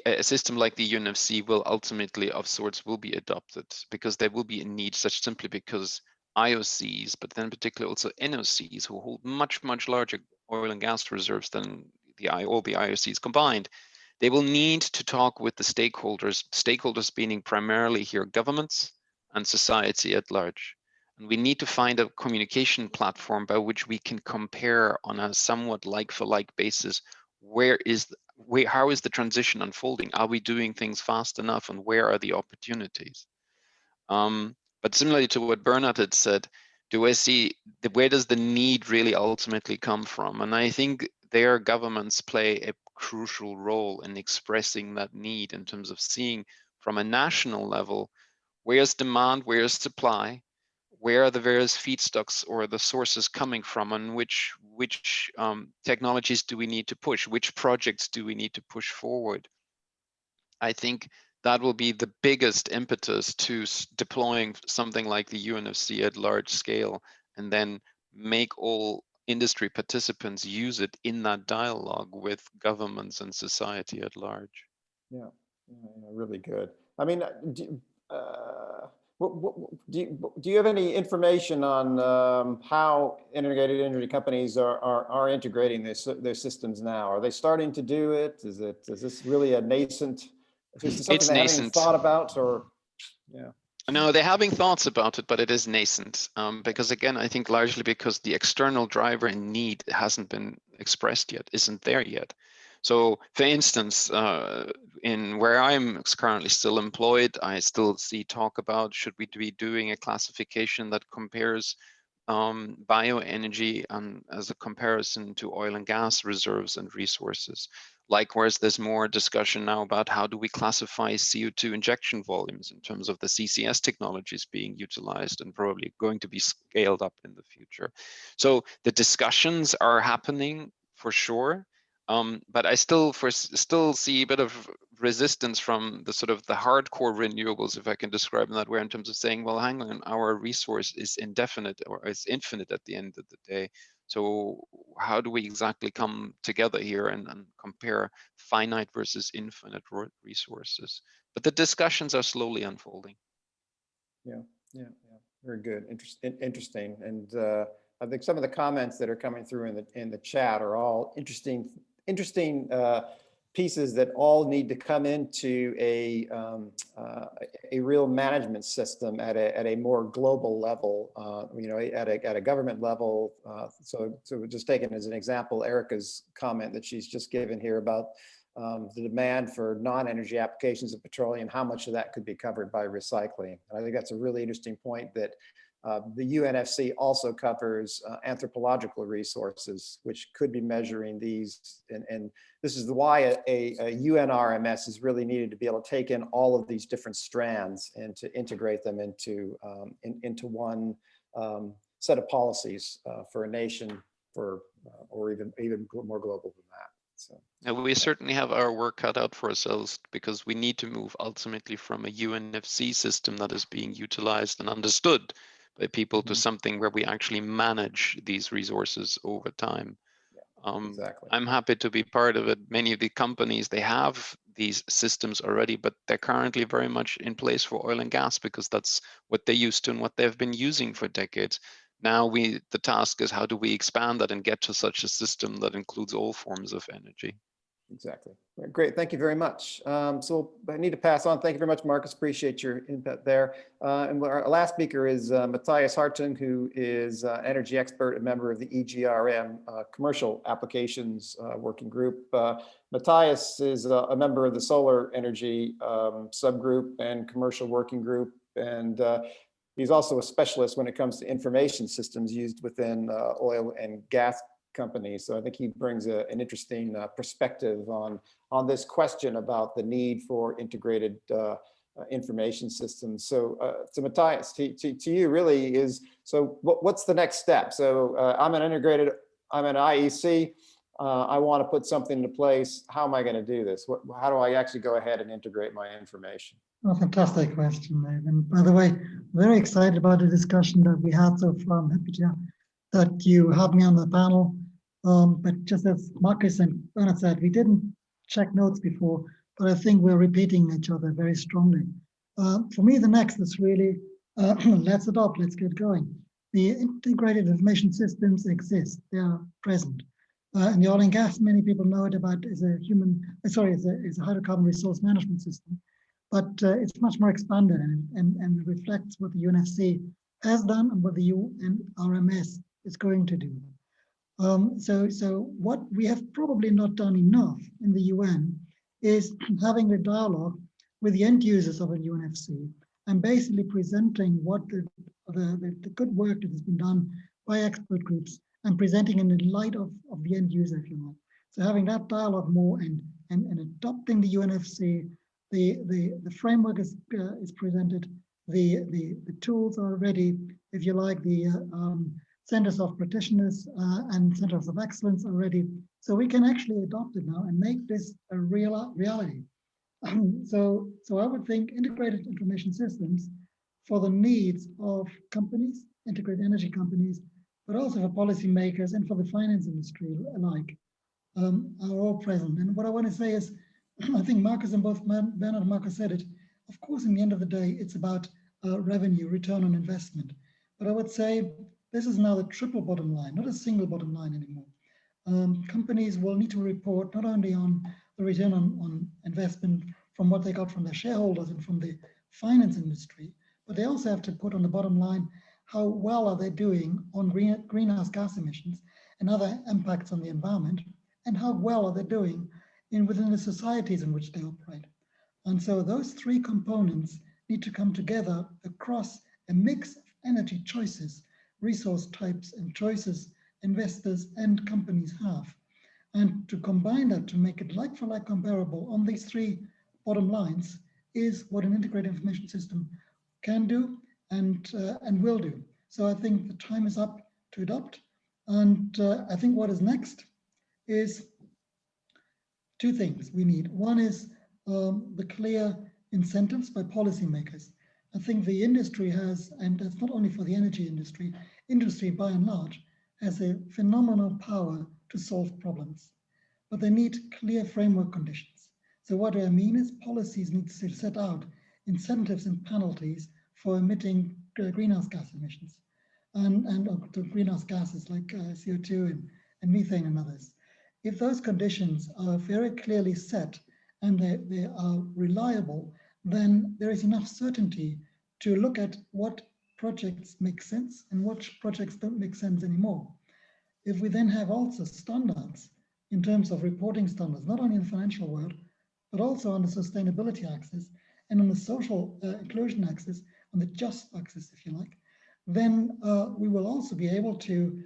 a system like the UNFC will ultimately, of sorts, will be adopted, because there will be a need, such simply because IOCs, but then particularly also NOCs, who hold much, much larger oil and gas reserves than all the IOCs combined, they will need to talk with the stakeholders meaning primarily here governments and society at large. And we need to find a communication platform by which we can compare on a somewhat like-for-like basis how is the transition unfolding? Are we doing things fast enough, and where are the opportunities? But similarly to what Bernard had said, where does the need really ultimately come from? And I think their governments play a crucial role in expressing that need in terms of seeing from a national level, where's demand, where's supply, where are the various feedstocks or the sources coming from, and which technologies do we need to push, which projects do we need to push forward. I think that will be the biggest impetus to deploying something like the UNFC at large scale, and then make all industry participants use it in that dialogue with governments and society at large. Yeah, really good. I mean, do you have any information on how integrated energy companies are integrating their systems now? Are they starting to do it? Is this really a nascent? Is this something they haven't thought about, or yeah? No, they're having thoughts about it, but it is nascent. Because again, I think largely because the external driver and need hasn't been expressed yet, isn't there yet. So for instance, in where I'm currently still employed, I still see talk about, should we be doing a classification that compares bioenergy as a comparison to oil and gas reserves and resources. Likewise, there's more discussion now about how do we classify CO2 injection volumes in terms of the CCS technologies being utilized and probably going to be scaled up in the future. So the discussions are happening for sure. But I still see a bit of resistance from the sort of the hardcore renewables, if I can describe them that way, in terms of saying, well, hang on, our resource is indefinite or is infinite at the end of the day. So how do we exactly come together here and compare finite versus infinite resources? But the discussions are slowly unfolding. Yeah, very good, interesting, and I think some of the comments that are coming through in the chat are all interesting pieces that all need to come into a real management system at a more global level, at a government level. So just taking as an example, Erica's comment that she's just given here about the demand for non-energy applications of petroleum, how much of that could be covered by recycling. And I think that's a really interesting point, that the UNFC also covers anthropological resources, which could be measuring these. And this is why a UNRMS is really needed, to be able to take in all of these different strands and to integrate them into one set of policies for a nation, or even more global than that. So. Now, we certainly have our work cut out for ourselves, because we need to move ultimately from a UNFC system that is being utilized and understood by people to something where we actually manage these resources over time. Exactly. I'm happy to be part of it. Many of the companies, they have these systems already, but they're currently very much in place for oil and gas, because that's what they're used to and what they've been using for decades. Now the task is, how do we expand that and get to such a system that includes all forms of energy? Exactly. Great. Thank you very much. So I need to pass on. Thank you very much, Marcus. Appreciate your input there. And our last speaker is Mathias Hartung, who is an energy expert and member of the EGRM Commercial Applications Working Group. Mathias is a member of the Solar Energy Subgroup and Commercial Working Group. And he's also a specialist when it comes to information systems used within oil and gas companies. So I think he brings an interesting perspective on this question about the need for integrated information systems. So Mathias, to you really is, so what's the next step? So I'm an IEC, I want to put something into place. How am I going to do this? How do I actually go ahead and integrate my information? Oh, fantastic question, Dave. And by the way, very excited about the discussion that we had so far. I'm happy that you have me on the panel. But just as Marcus and Bernard said, we didn't check notes before, but I think we're repeating each other very strongly. For me, the next is really, let's adopt, let's get going. The integrated information systems exist, they are present. In the oil and gas, many people know it about is a hydrocarbon resource management system, but it's much more expanded and it reflects what the UNFC has done and what the UNRMS is going to do. So what we have probably not done enough in the UN is having a dialogue with the end users of a UNFC and basically presenting what the good work that has been done by expert groups and presenting in the light of the end user, if you like. So having that dialogue more and adopting the UNFC, the framework is presented, the tools are ready, if you like, the centers of practitioners and centers of excellence are ready. So we can actually adopt it now and make this a reality. So I would think integrated information systems for the needs of companies, integrated energy companies, but also for policymakers and for the finance industry alike, are all present. And what I want to say is, I think Marcus and both Bernard and Marcus said it, of course, in the end of the day, it's about revenue, return on investment. But I would say this is now the triple bottom line, not a single bottom line anymore. Companies will need to report not only on the return on investment from what they got from their shareholders and from the finance industry, but they also have to put on the bottom line how well are they doing on greenhouse gas emissions and other impacts on the environment, and how well are they doing within the societies in which they operate. And so those three components need to come together across a mix of energy choices, resource types and choices investors and companies have. And to combine that to make it like for like comparable on these three bottom lines is what an integrated information system can do and will do. So I think the time is up to adopt. And I think what is next is two things we need. One is the clear incentives by policymakers. I think the industry has, and that's not only for the energy industry, industry by and large has a phenomenal power to solve problems, but they need clear framework conditions. So what do I mean is policies need to set out incentives and penalties for emitting greenhouse gas emissions and greenhouse gases like CO2 and methane and others. If those conditions are very clearly set and they are reliable, then there is enough certainty to look at what projects make sense and which projects don't make sense anymore. If we then have also standards in terms of reporting standards, not only in the financial world, but also on the sustainability axis and on the social inclusion axis, on the just axis, if you like, then we will also be able to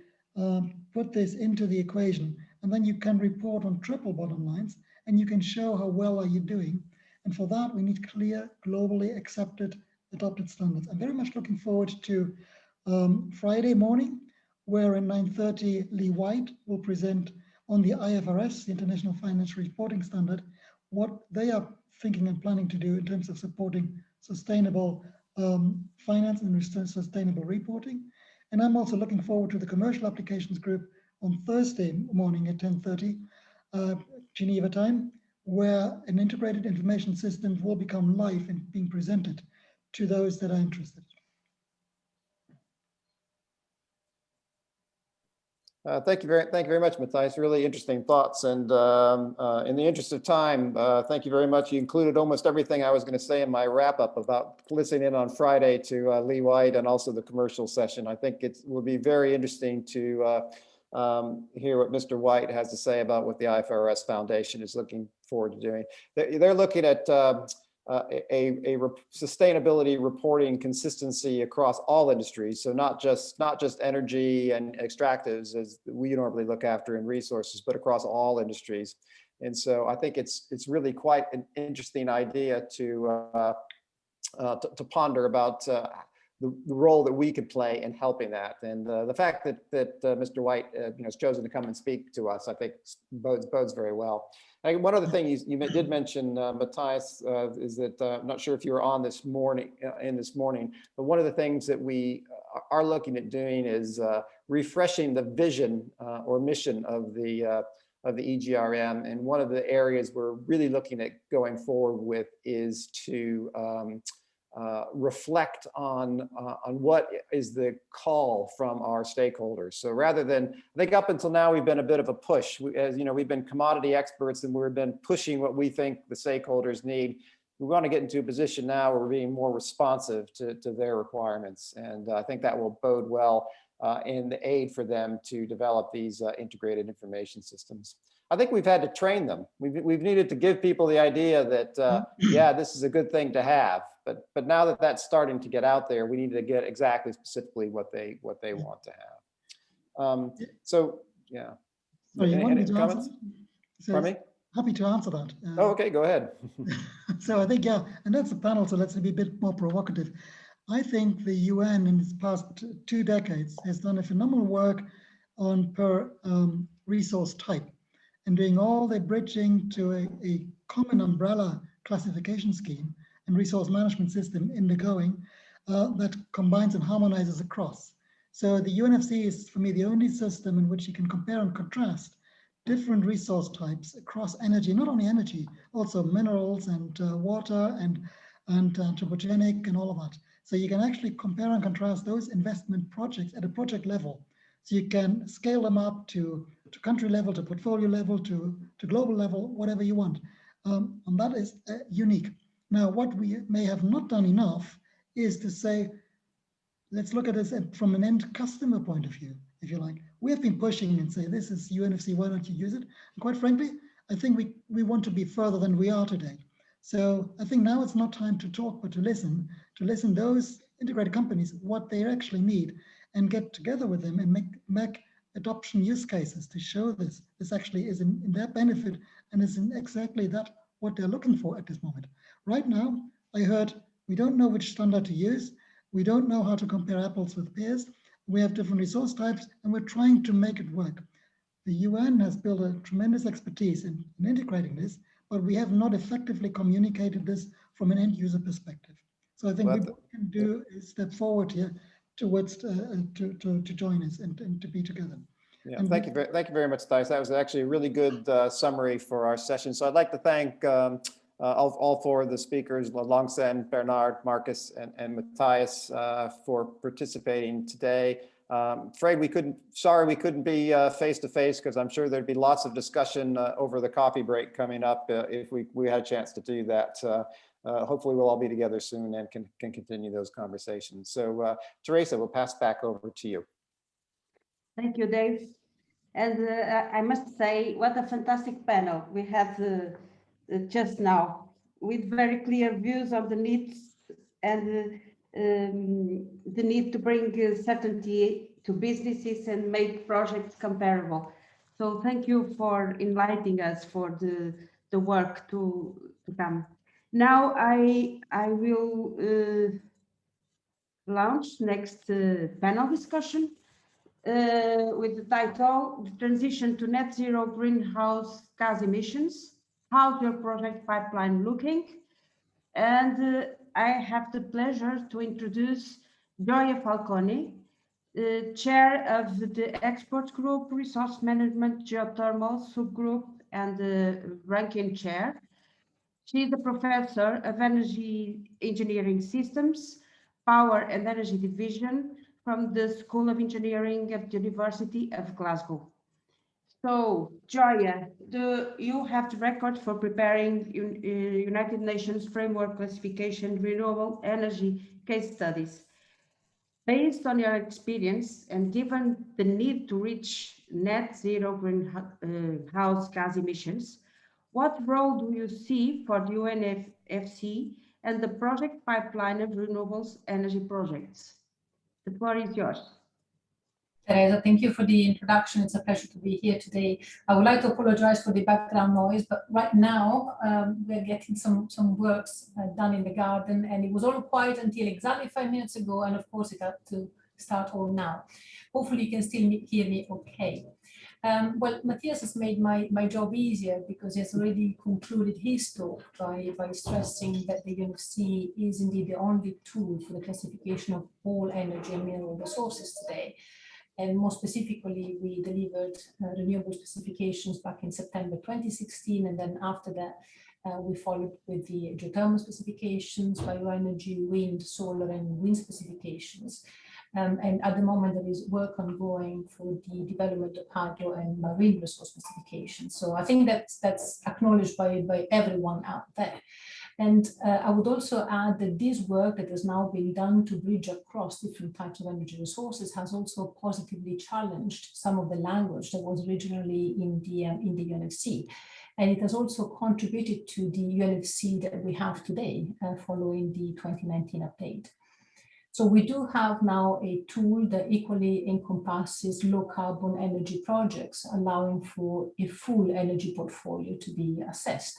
put this into the equation. And then you can report on triple bottom lines and you can show how well are you doing. And for that, we need clear, globally accepted, adopted standards. I'm very much looking forward to Friday morning, where at 9:30, Lee White will present on the IFRS, the International Financial Reporting Standard, what they are thinking and planning to do in terms of supporting sustainable finance and sustainable reporting. And I'm also looking forward to the Commercial Applications Group on Thursday morning at 10:30 Geneva time, where an integrated information system will become live and being presented to those that are interested. Thank you very much, Mathias. Really interesting thoughts. And in the interest of time, thank you very much. You included almost everything I was going to say in my wrap up about listening in on Friday to Lee White and also the commercial session. I think it will be very interesting to hear what Mr. White has to say about what the IFRS Foundation is looking forward to doing. They're looking at sustainability reporting consistency across all industries. So not just energy and extractives as we normally look after in resources, but across all industries. And so I think it's really quite an interesting idea to ponder about the role that we could play in helping that. And the fact that Mr. White has chosen to come and speak to us, I think bodes very well. And one other thing you did mention, Mathias, is that I'm not sure if you were on this morning, but one of the things that we are looking at doing is refreshing the vision or mission of the EGRM. And one of the areas we're really looking at going forward with is to reflect on what is the call from our stakeholders. So rather than, I think up until now, we've been a bit of a push. As you know, we've been commodity experts and we've been pushing what we think the stakeholders need. We want to get into a position now where we're being more responsive to their requirements. And I think that will bode well in the aid for them to develop these integrated information systems. I think we've had to train them. We've needed to give people the idea that, yeah, this is a good thing to have. But now that that's starting to get out there, we need to get exactly specifically what they want to have. So, yeah. So you want me Any to comments? answer? So Pardon me? happy to answer that. Oh, okay, go ahead. So I think, yeah, and that's a panel, so let's be a bit more provocative. I think the UN in its past 2 decades has done a phenomenal work on per resource type and doing all the bridging to a common umbrella classification scheme and resource management system in the going that combines and harmonizes across. So the UNFC is, for me, the only system in which you can compare and contrast different resource types across energy, not only energy, also minerals and water and anthropogenic and all of that. So you can actually compare and contrast those investment projects at a project level. So you can scale them up to country level, to portfolio level, to global level, whatever you want. And that is unique. Now, what we may have not done enough is to say, let's look at this from an end customer point of view, if you like. We have been pushing and say, this is UNFC, why don't you use it? And quite frankly, I think we want to be further than we are today. So I think now it's not time to talk, but to listen those integrated companies, what they actually need, and get together with them and make adoption use cases to show this actually is in their benefit and is in exactly that what they're looking for at this moment. Right now, I heard we don't know which standard to use. We don't know how to compare apples with pears. We have different resource types and we're trying to make it work. The UN has built a tremendous expertise in integrating this, but we have not effectively communicated this from an end user perspective. So I think what we can do is step forward here towards to join us and to be together. Yeah, thank you very much, Thijs. That was actually a really good summary for our session. So I'd like to thank all 4 of the speakers, Longsen, Bernard, Marcus, and Matthias for participating today. Sorry we couldn't be face to face, because I'm sure there'd be lots of discussion over the coffee break coming up if we had a chance to do that. Hopefully we'll all be together soon and can continue those conversations. So Teresa, we'll pass back over to you. Thank you, Dave. And I must say, what a fantastic panel we had just now, with very clear views on the needs and the need to bring certainty to businesses and make projects comparable. So thank you for enlightening us for the work to come. Now I will launch next panel discussion with the title, The Transition to Net Zero Greenhouse Gas Emissions. How's your project pipeline looking? And I have the pleasure to introduce Gioia Falcone, Chair of the Export Group, Resource Management Geothermal Subgroup, and Ranking Chair. She is a professor of Energy Engineering Systems, Power and Energy Division from the School of Engineering of the University of Glasgow. So, Gioia, you have the record for preparing United Nations Framework Classification Renewable Energy case studies. Based on your experience and given the need to reach net zero greenhouse gas emissions, what role do you see for the UNFC and the project pipeline of renewables energy projects? The floor is yours. Teresa, thank you for the introduction. It's a pleasure to be here today. I would like to apologize for the background noise, but right now we're getting some works done in the garden, and it was all quiet until exactly 5 minutes ago, and of course it had to start all now. Hopefully you can still hear me okay. Well, Mathias has made my job easier because he has already concluded his talk by stressing that the UNFC is indeed the only tool for the classification of all energy and mineral resources today. And more specifically, we delivered renewable specifications back in September 2016, and then after that, we followed with the geothermal specifications, bioenergy, wind, solar, and wind specifications. And at the moment, there is work ongoing for the development of hydro and marine resource specifications. So I think that's acknowledged by everyone out there. And I would also add that this work that has now been done to bridge across different types of energy resources has also positively challenged some of the language that was originally in the UNFC. And it has also contributed to the UNFC that we have today following the 2019 update. So we do have now a tool that equally encompasses low carbon energy projects, allowing for a full energy portfolio to be assessed.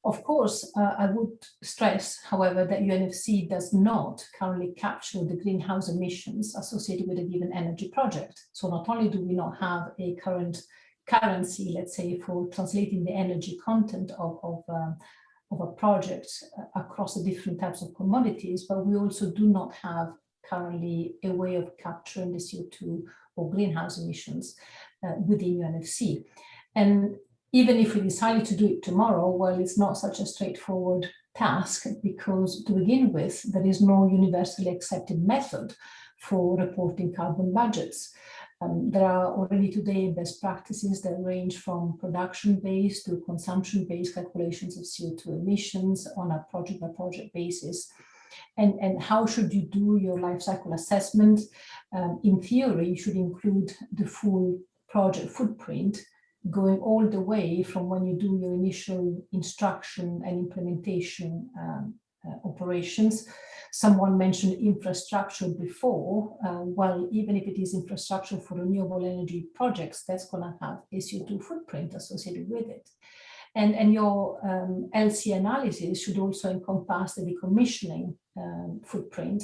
Of course, I would stress, however, that UNFC does not currently capture the greenhouse emissions associated with a given energy project. So not only do we not have a current currency, let's say, for translating the energy content of a project across the different types of commodities, but we also do not have currently a way of capturing the CO2 or greenhouse emissions within UNFC. And even if we decided to do it tomorrow, well, it's not such a straightforward task, because to begin with, there is no universally accepted method for reporting carbon budgets. There are already today best practices that range from production-based to consumption-based calculations of CO2 emissions on a project-by-project basis. And how should you do your life cycle assessment? In theory, you should include the full project footprint, going all the way from when you do your initial instruction and implementation operations. Someone mentioned infrastructure before. Well, even if it is infrastructure for renewable energy projects, that's going to have a CO2 footprint associated with it. And your LC analysis should also encompass the decommissioning footprint,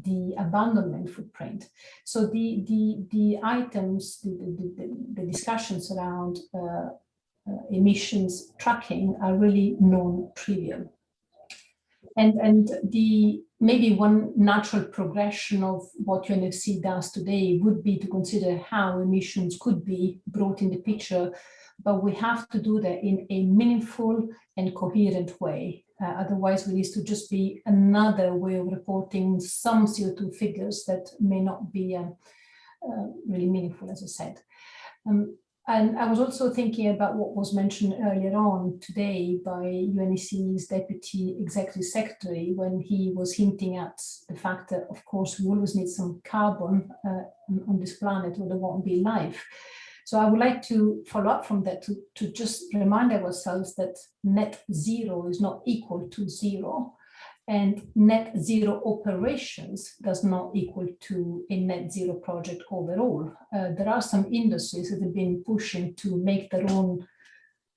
the abandonment footprint. So the items, the discussions around emissions tracking are really non-trivial. And the maybe one natural progression of what UNFC does today would be to consider how emissions could be brought in the picture, but we have to do that in a meaningful and coherent way. Otherwise, it needs to just be another way of reporting some CO2 figures that may not be really meaningful, as I said. And I was also thinking about what was mentioned earlier on today by UNECE's Deputy Executive Secretary, when he was hinting at the fact that, of course, we always need some carbon on this planet or there won't be life. So I would like to follow up from that to just remind ourselves that net zero is not equal to zero. And net zero operations does not equal to a net zero project overall. There are some industries that have been pushing to make their own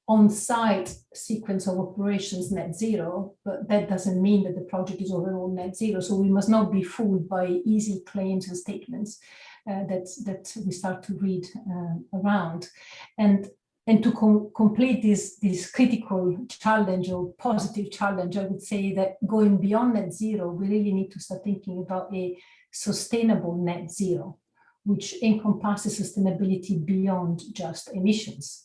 on-site sequence of operations net zero, but that doesn't mean that the project is overall net zero. So we must not be fooled by easy claims and statements that we start to read around. And to complete this critical challenge or positive challenge, I would say that going beyond net zero, we really need to start thinking about a sustainable net zero, which encompasses sustainability beyond just emissions.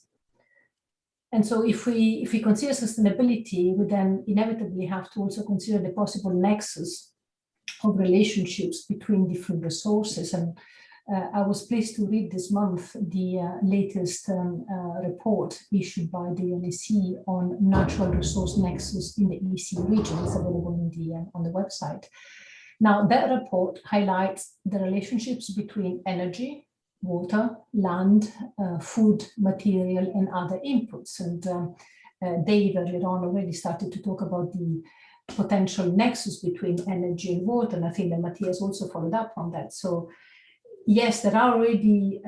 And so if we consider sustainability, we then inevitably have to also consider the possible nexus of relationships between different resources. And I was pleased to read this month the latest report issued by the UNECE on natural resource nexus in the EC region. It's available in on the website. Now, that report highlights the relationships between energy, water, land, food, material, and other inputs. And Dave earlier on already started to talk about the potential nexus between energy and water, and I think that Mathias also followed up on that. So yes, there are already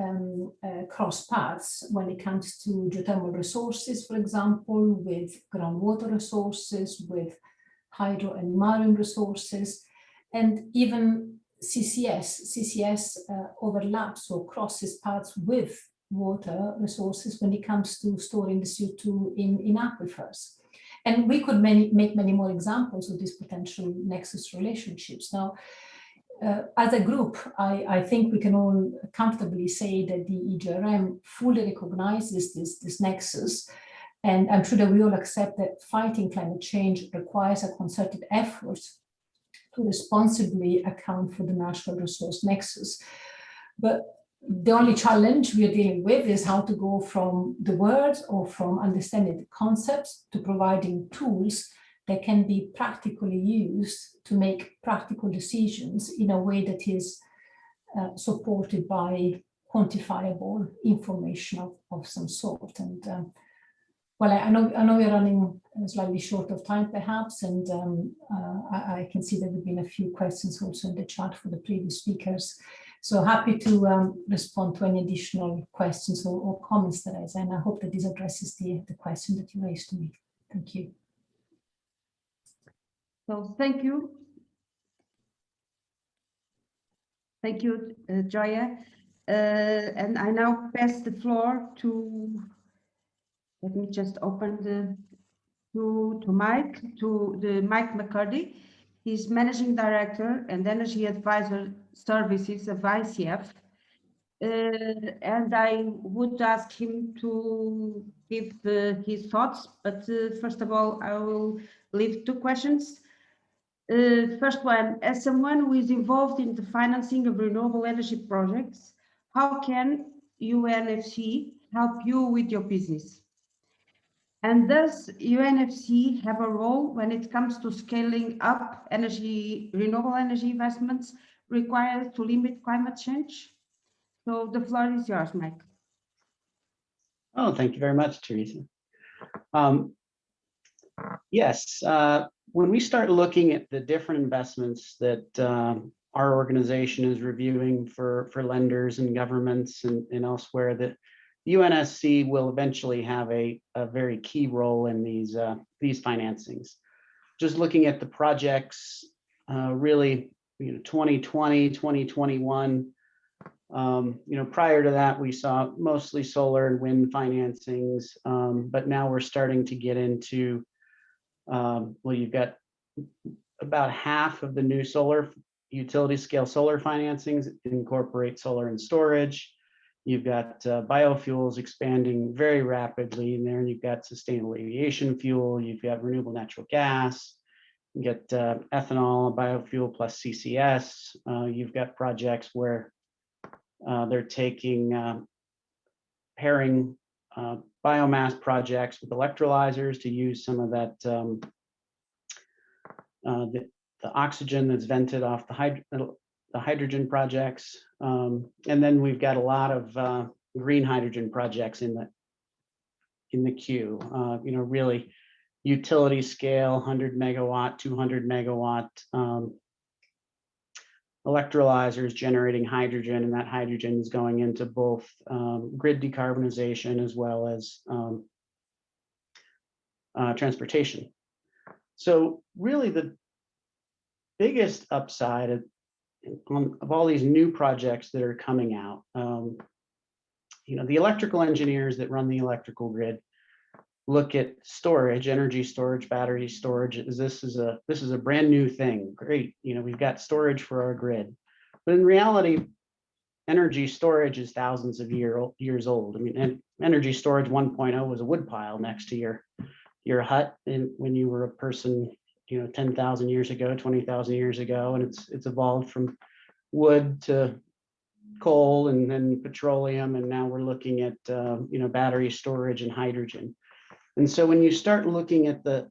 cross paths when it comes to geothermal resources, for example, with groundwater resources, with hydro and marine resources, and even CCS overlaps or crosses paths with water resources when it comes to storing the CO2 in aquifers. And we could make many more examples of these potential nexus relationships. Now, as a group, I think we can all comfortably say that the EGRM fully recognizes this nexus. And I'm sure that we all accept that fighting climate change requires a concerted effort to responsibly account for the natural resource nexus. But the only challenge we are dealing with is how to go from the words or from understanding the concepts to providing tools that can be practically used to make practical decisions in a way that is supported by quantifiable information of some sort. And well, I know we're running slightly short of time perhaps, and I can see there have been a few questions also in the chat for the previous speakers. So happy to respond to any additional questions or comments there is, and I hope that this addresses the question that you raised to me. Thank you. So thank you. Thank you, Joya. And I now pass the floor to, let me just open the, to Mike McCurdy. He's Managing Director and Energy Advisor Services of ICF. And I would ask him to give his thoughts, but first of all, I will leave 2 questions. First one, as someone who is involved in the financing of renewable energy projects, how can UNFC help you with your business? And does UNFC have a role when it comes to scaling up renewable energy investments required to limit climate change? So the floor is yours, Mike. Oh, thank you very much, Teresa. Yes, when we start looking at the different investments that our organization is reviewing for lenders and governments and elsewhere, that UNSC will eventually have a very key role in these financings. Just looking at the projects, really, 2020, 2021. Prior to that, we saw mostly solar and wind financings, but now we're starting to get into, well, you've got about half of the new solar utility scale solar financings incorporate solar and storage. You've got biofuels expanding very rapidly in there, and you've got sustainable aviation fuel, you've got renewable natural gas, you get ethanol, biofuel plus CCS. You've got projects where they're taking, pairing biomass projects with electrolyzers to use some of that, the oxygen that's vented off the hydrogen projects. And then we've got a lot of green hydrogen projects in the queue, really utility scale, 100 megawatt, 200 megawatt electrolyzers generating hydrogen, and that hydrogen is going into both grid decarbonization as well as transportation. So really the biggest upside of all these new projects that are coming out, the electrical engineers that run the electrical grid look at storage, energy storage, battery storage. This is a brand new thing. Great, we've got storage for our grid, but in reality, energy storage is thousands of years old. I mean, energy storage 1.0 was a wood pile next to your hut when you were a person, 10,000 years ago, 20,000 years ago, and it's evolved from wood to coal and then petroleum, and now we're looking at battery storage and hydrogen. And so when you start looking at the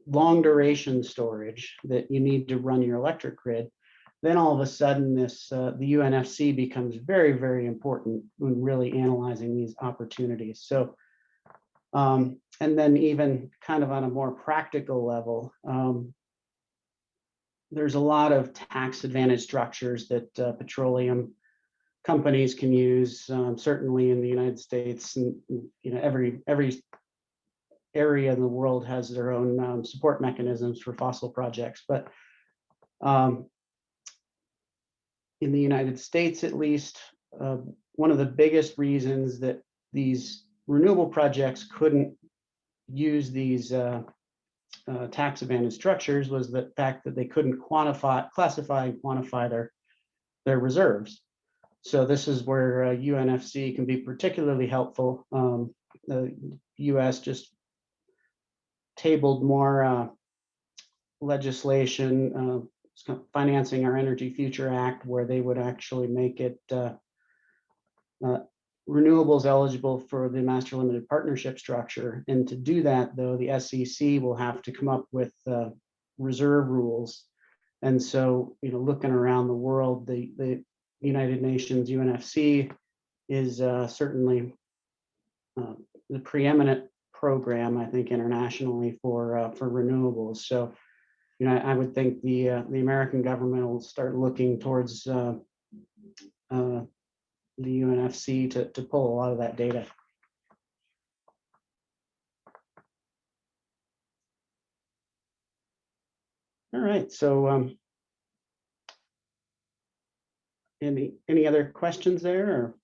long duration storage that you need to run your electric grid, then all of a sudden the UNFC becomes very, very important when really analyzing these opportunities. So, and then even kind of on a more practical level, there's a lot of tax advantage structures that petroleum companies can use, certainly in the United States, and every area in the world has their own support mechanisms for fossil projects. But in the United States, at least, one of the biggest reasons that these renewable projects couldn't use these tax advantage structures was the fact that they couldn't classify and quantify their reserves. So this is where UNFC can be particularly helpful. The US just tabled more legislation, Financing Our Energy Future Act, where they would actually make it renewables eligible for the master limited partnership structure. And to do that, though, the SEC will have to come up with reserve rules. And so, looking around the world, the United Nations UNFC is certainly the preeminent program, I think, internationally for renewables. So, I would think the American government will start looking towards the UNFC to pull a lot of that data. All right, so any other questions there? Or?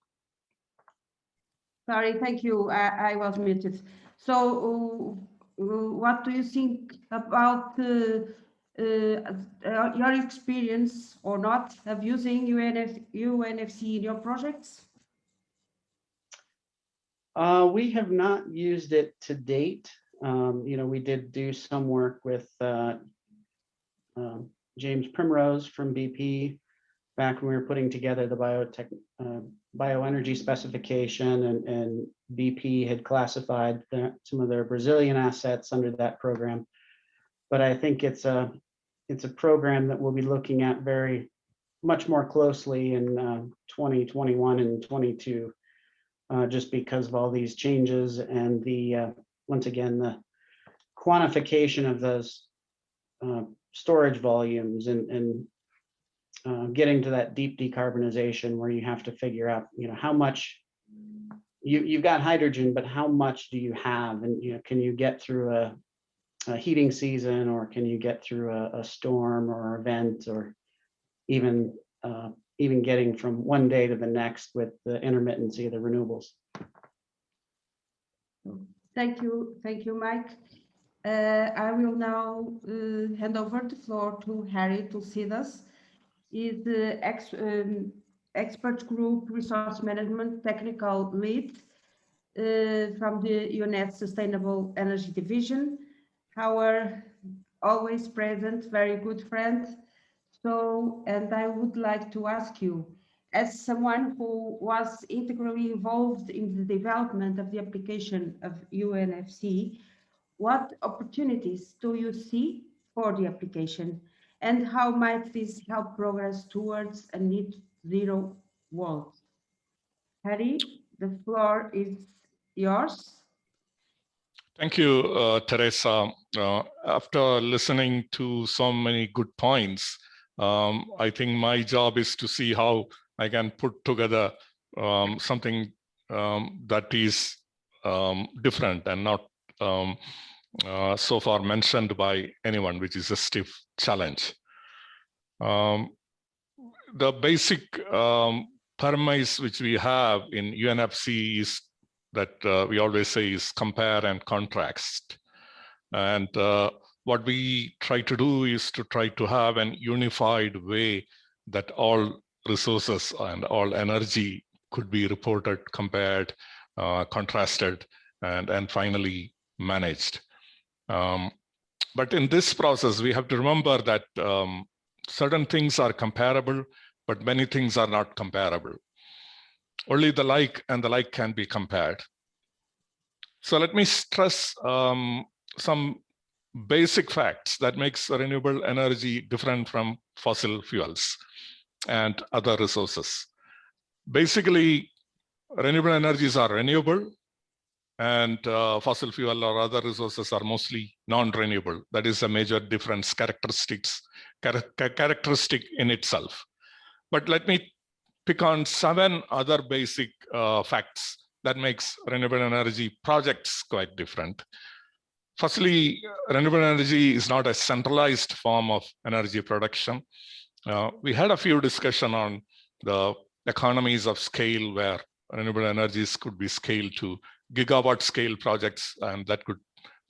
Sorry, thank you. I was muted. So, what do you think about your experience or not of using UNFC in your projects? We have not used it to date. We did do some work with James Primrose from BP back when we were putting together the bioenergy specification, and BP had classified some of their Brazilian assets under that program. But I think it's a program that we'll be looking at very much more closely in 2021 and 22, just because of all these changes and the once again the quantification of those storage volumes and getting to that deep decarbonization where you have to figure out, how much you've got hydrogen, but how much do you have? And, can you get through a heating season, or can you get through a storm or event, or even getting from one day to the next with the intermittency of the renewables? Thank you, Mike. I will now hand over the floor to Harry Tulsidas. Is the expert group resource management technical lead from the UNECE Sustainable Energy Division, our always present, very good friend. So, and I would like to ask you, as someone who was integrally involved in the development of the application of UNFC, what opportunities do you see for the application? And how might this help progress towards a net zero world? Harry, the floor is yours. Thank you, Teresa. After listening to so many good points, I think my job is to see how I can put together something that is different and not so far mentioned by anyone, which is a stiff challenge. The basic premise which we have in UNFC is that we always say is compare and contrast. And what we try to do is to try to have an unified way that all resources and all energy could be reported, compared, contrasted, and finally managed. But in this process, we have to remember that certain things are comparable, but many things are not comparable. Only the like and the like can be compared. So let me stress some basic facts that makes renewable energy different from fossil fuels and other resources. Basically, renewable energies are renewable, and fossil fuel or other resources are mostly non-renewable. That is a major difference, characteristic in itself. But let me pick on 7 other basic facts that makes renewable energy projects quite different. Firstly, renewable energy is not a centralized form of energy production. We had a few discussion on the economies of scale where renewable energies could be scaled to gigawatt scale projects, and that could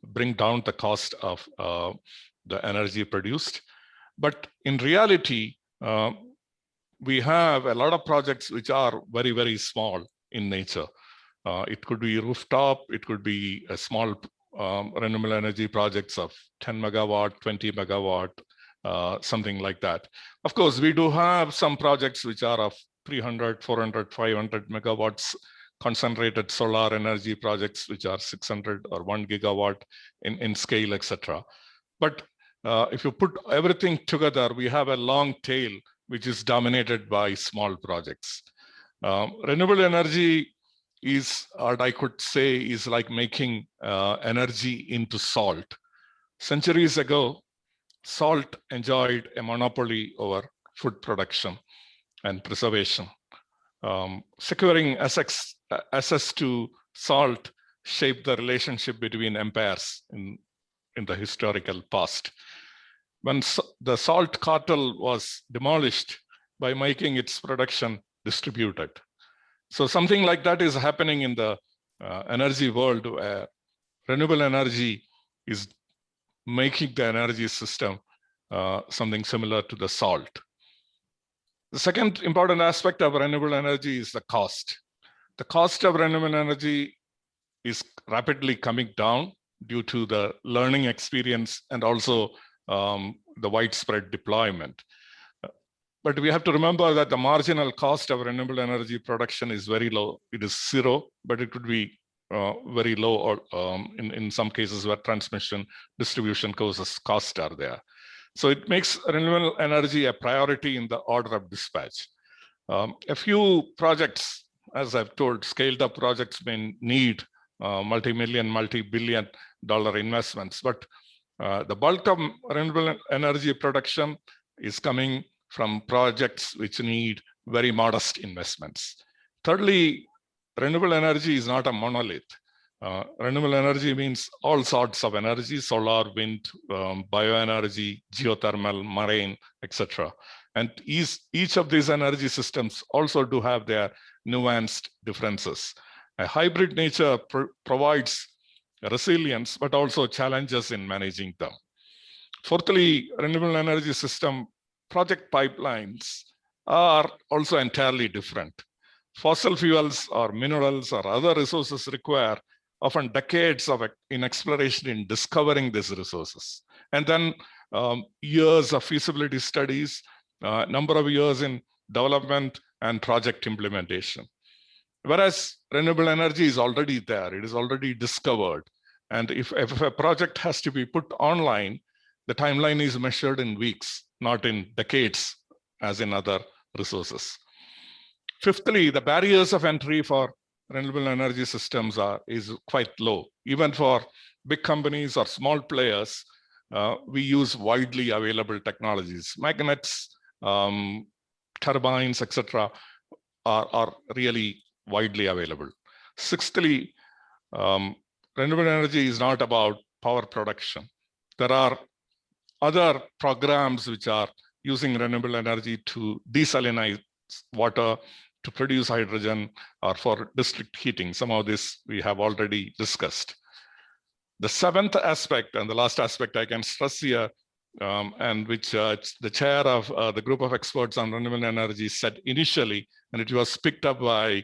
bring down the cost of the energy produced. But in reality, we have a lot of projects which are very, very small in nature. It could be rooftop, it could be a small renewable energy projects of 10 megawatt, 20 megawatt, something like that. Of course, we do have some projects which are of 300, 400, 500 megawatts concentrated solar energy projects, which are 600 or 1 gigawatt in scale, etc. But if you put everything together, we have a long tail, which is dominated by small projects. Renewable energy is, or I could say, is like making energy into salt. Centuries ago, salt enjoyed a monopoly over food production and preservation. Securing access to salt shaped the relationship between empires in the historical past. When the salt cartel was demolished by making its production distributed. So something like that is happening in the energy world, where renewable energy is making the energy system something similar to the salt. The second important aspect of renewable energy is the cost. The cost of renewable energy is rapidly coming down due to the learning experience and also the widespread deployment. But we have to remember that the marginal cost of renewable energy production is very low. It is zero, but it could be very low, or in some cases where transmission, distribution costs are there. So it makes renewable energy a priority in the order of dispatch. A few projects, as I've told, scaled up projects may need multi-million, multi-billion dollar investments, but the bulk of renewable energy production is coming from projects which need very modest investments. Thirdly, renewable energy is not a monolith. Renewable energy means all sorts of energy: solar, wind, bioenergy, geothermal, marine, etc. And each of these energy systems also do have their nuanced differences. A hybrid nature provides resilience, but also challenges in managing them. Fourthly, renewable energy system project pipelines are also entirely different. Fossil fuels or minerals or other resources require often decades in exploration in discovering these resources. And then years of feasibility studies, number of years in development and project implementation. Whereas renewable energy is already there, it is already discovered. And if a project has to be put online, the timeline is measured in weeks, not in decades, as in other resources. Fifthly, the barriers of entry for renewable energy systems is quite low. Even for big companies or small players, we use widely available technologies. Magnets, turbines, etc., are really widely available. Sixthly, renewable energy is not about power production. There are other programs which are using renewable energy to desalinate water, to produce hydrogen, or for district heating. Some of this we have already discussed. The seventh aspect, and the last aspect I can stress here, and which the chair of the group of experts on renewable energy said initially, and it was picked up by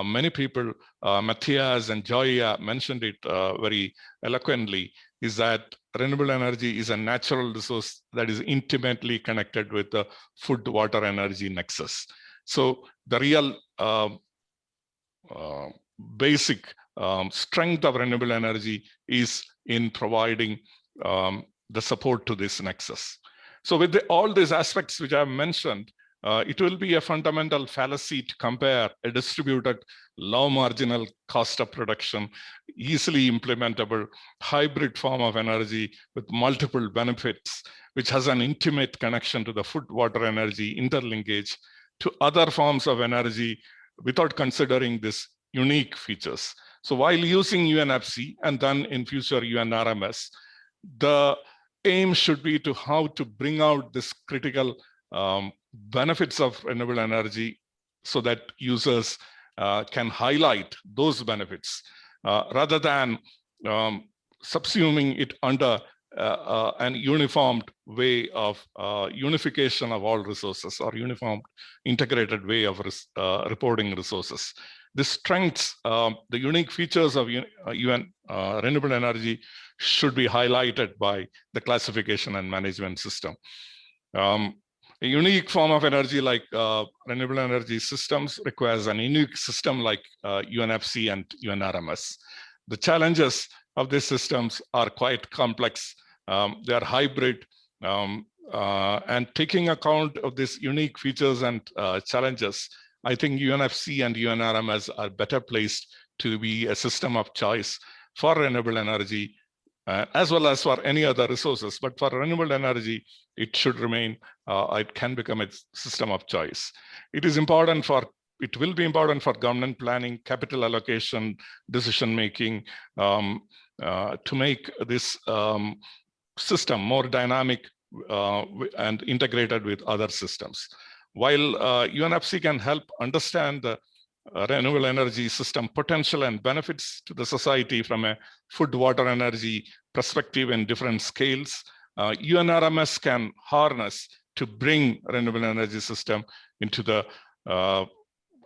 many people, Mathias and Joya mentioned it very eloquently, is that renewable energy is a natural resource that is intimately connected with the food, water, energy nexus. So the real basic strength of renewable energy is in providing the support to this nexus. So with all these aspects which I have mentioned, it will be a fundamental fallacy to compare a distributed low marginal cost of production, easily implementable hybrid form of energy with multiple benefits, which has an intimate connection to the food, water, energy interlinkage, to other forms of energy without considering these unique features. So while using UNFC and then in future UNRMS, the aim should be to how to bring out this critical benefits of renewable energy so that users can highlight those benefits rather than subsuming it under an uniformed way of unification of all resources or uniform integrated way of reporting resources. The strengths, the unique features of renewable energy should be highlighted by the classification and management system. A unique form of energy like renewable energy systems requires an unique system like UNFC and UNRMS. The challenges of these systems are quite complex. They are hybrid, and taking account of these unique features and challenges, I think UNFC and UNRMS are better placed to be a system of choice for renewable energy, as well as for any other resources. But for renewable energy, it should remain, it can become a system of choice. It will be important for government planning, capital allocation, decision making, to make this system more dynamic and integrated with other systems. While UNFC can help understand the renewable energy system potential and benefits to the society from a food, water, energy perspective in different scales, UNRMS can harness to bring renewable energy system into the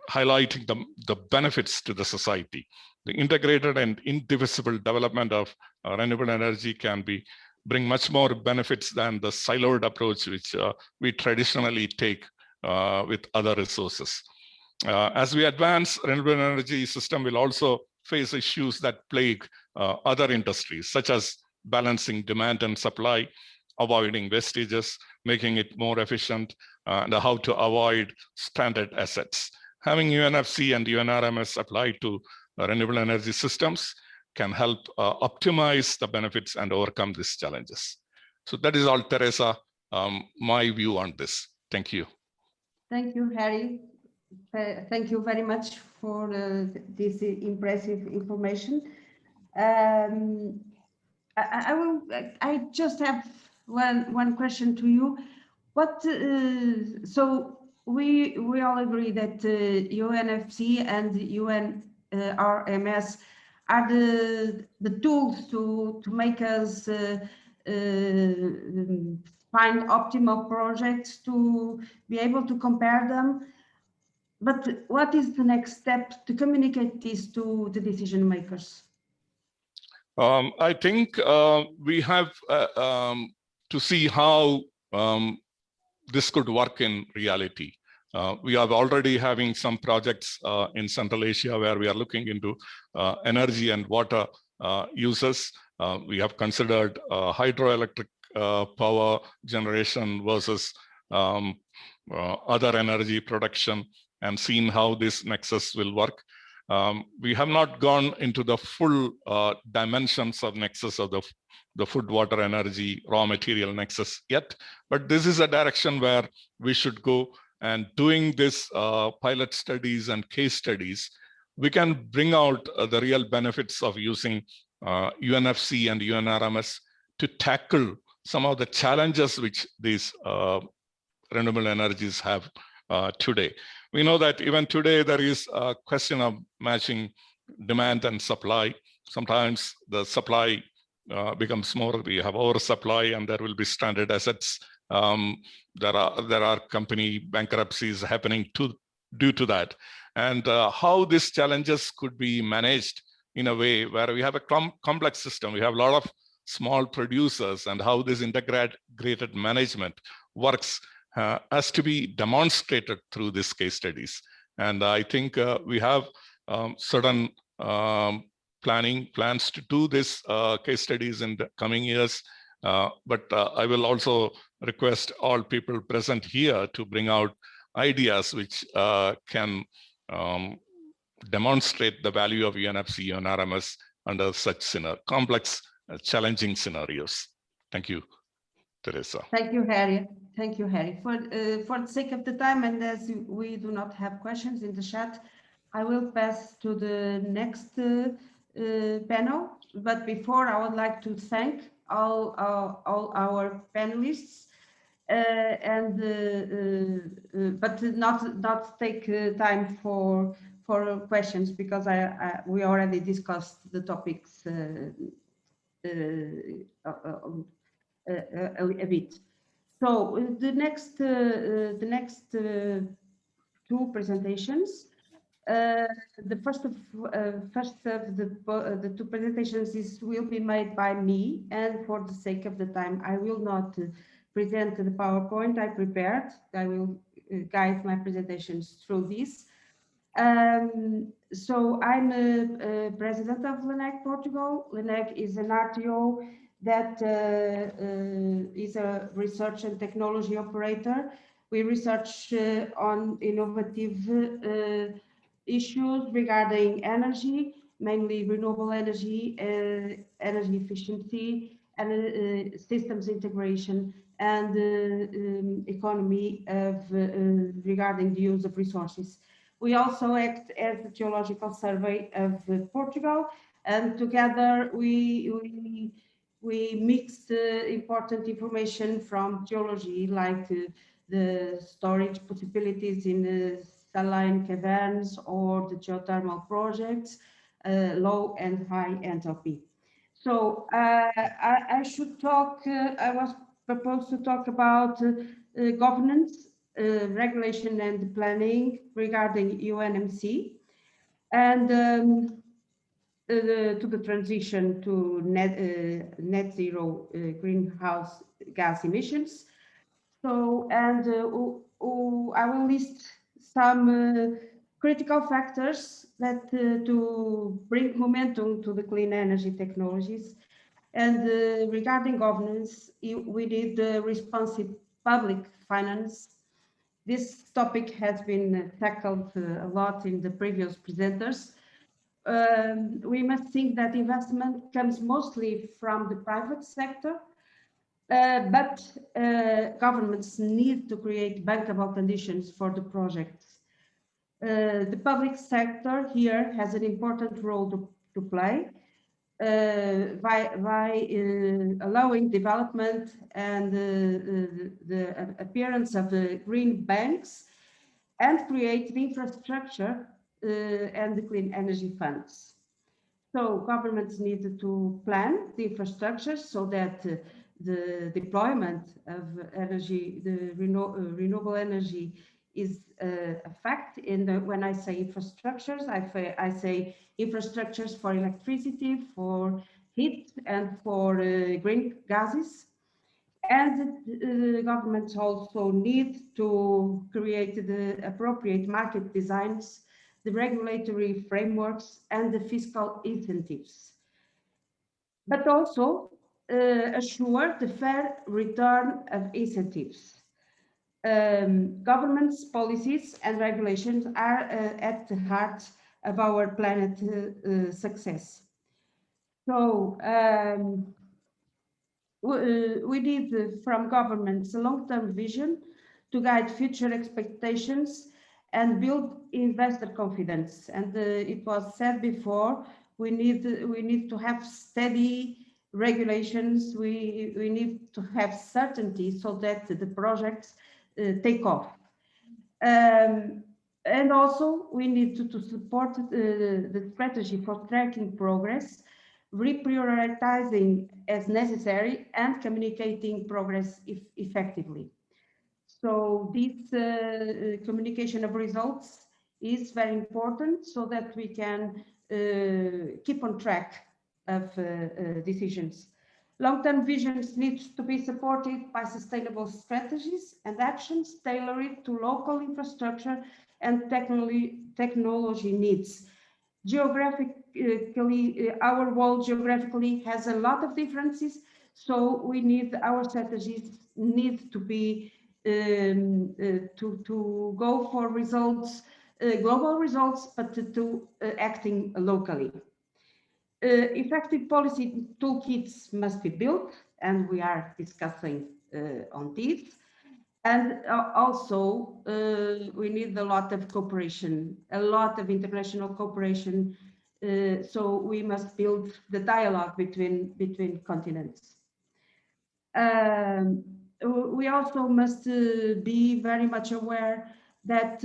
highlighting the benefits to the society. The integrated and indivisible development of renewable energy can bring much more benefits than the siloed approach which we traditionally take with other resources. As we advance, renewable energy system will also face issues that plague other industries, such as balancing demand and supply, avoiding wastages, making it more efficient, and how to avoid stranded assets. Having UNFC and UNRMS applied to renewable energy systems can help optimize the benefits and overcome these challenges. So that is all, Teresa, my view on this. Thank you. Thank you, Harry. Thank you very much for this impressive information. I just have one question to you. So we all agree that UNFC and UNRMS are the tools to make us find optimal projects, to be able to compare them. But what is the next step to communicate this to the decision makers? I think we have to see how this could work in reality. We are already having some projects in Central Asia where we are looking into energy and water uses. We have considered hydroelectric power generation versus other energy production and seen how this nexus will work. We have not gone into the full dimensions of nexus of the food, water, energy, raw material nexus yet, but this is a direction where we should go. And doing this pilot studies and case studies, we can bring out the real benefits of using UNFC and UNRMS to tackle some of the challenges which these renewable energies have today. We know that even today there is a question of matching demand and supply. Sometimes the supply becomes more, we have oversupply and there will be stranded assets. There are company bankruptcies happening due to that. And how these challenges could be managed in a way where we have a complex system. We have a lot of small producers, and how this integrated management works has to be demonstrated through these case studies. And I think we have certain plans to do this case studies in the coming years. But I will also request all people present here to bring out ideas which can demonstrate the value of UNFC and RMS under such complex, challenging scenarios. Thank you, Teresa. Thank you, Harry. Thank you, Harry. For the sake of the time, and as we do not have questions in the chat, I will pass to the next panel. But before, I would like to thank all our panelists, but not take time for questions, because we already discussed the topics a bit. So the next two presentations. The first of the two presentations will be made by me, and for the sake of the time, I will not present the PowerPoint I prepared. I will guide my presentations through this. So I'm a president of LUNEC Portugal. LUNEC is an RTO that is a research and technology operator. We research on innovative issues regarding energy, mainly renewable energy, energy efficiency, and systems integration, and economy of regarding the use of resources. We also act as the Geological Survey of Portugal, and together we mix important information from geology, like the storage possibilities in the saline caverns or the geothermal projects, low and high enthalpy. So I should talk, I was proposed to talk about governance, regulation and planning regarding UNMC, and to the transition to net zero greenhouse gas emissions. So, and I will list some critical factors that to bring momentum to the clean energy technologies. And regarding governance, we need responsive public finance. This topic has been tackled a lot in the previous presenters. We must think that investment comes mostly from the private sector, but governments need to create bankable conditions for the projects. The public sector here has an important role to play by allowing development and the appearance of the green banks, and create the infrastructure and the clean energy funds. So governments need to plan the infrastructure so that the deployment of energy, the renewable energy, is a fact. When I say infrastructures, I say infrastructures for electricity, for heat, and for green gases. And governments also need to create the appropriate market designs, the regulatory frameworks, and the fiscal incentives, but also assure the fair return of incentives. Governments, policies, and regulations are at the heart of our planet success. So we need from governments a long-term vision to guide future expectations and build investor confidence. And it was said before, we need to have steady regulations. We need to have certainty so that the projects take off. And also we need to support the strategy for tracking progress, reprioritizing as necessary, and communicating progress effectively. So this communication of results is very important so that we can keep on track of decisions. Long-term visions need to be supported by sustainable strategies and actions tailored to local infrastructure and technology needs. Geographically, our world geographically has a lot of differences, so we need our strategies need to be to go for results, global results, but to acting locally. Effective policy toolkits must be built, and we are discussing on this. And also, we need a lot of cooperation, a lot of international cooperation. So we must build the dialogue between continents. We also must be very much aware that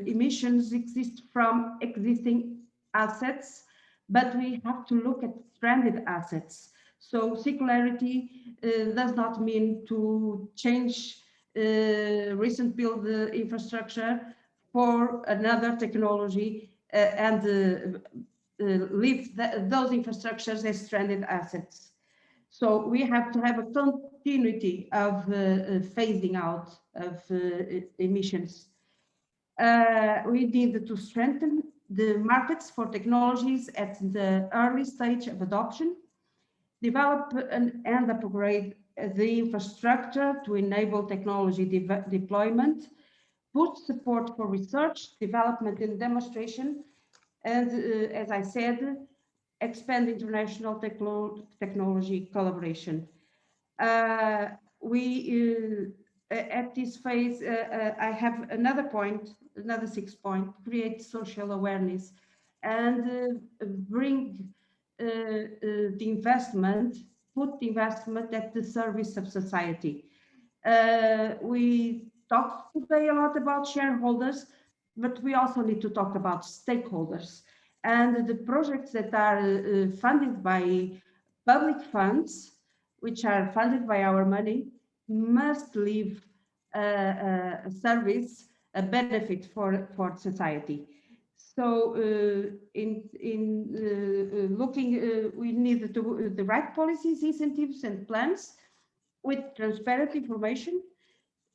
emissions exist from existing assets, but we have to look at stranded assets. So circularity does not mean to change recent build infrastructure for another technology and leave those infrastructures as stranded assets. So we have to have a continuity of phasing out of emissions. We need to strengthen the markets for technologies at the early stage of adoption, develop and upgrade the infrastructure to enable technology deployment, boost support for research, development and demonstration, and as I said, expand international technology collaboration. At this phase, I have another point, another 6th point, create social awareness and bring the investment, put the investment at the service of society. We talked today a lot about shareholders, but we also need to talk about stakeholders. And the projects that are funded by public funds, which are funded by our money, must leave a service, a benefit for society. So we need the right policies, incentives and plans with transparent information.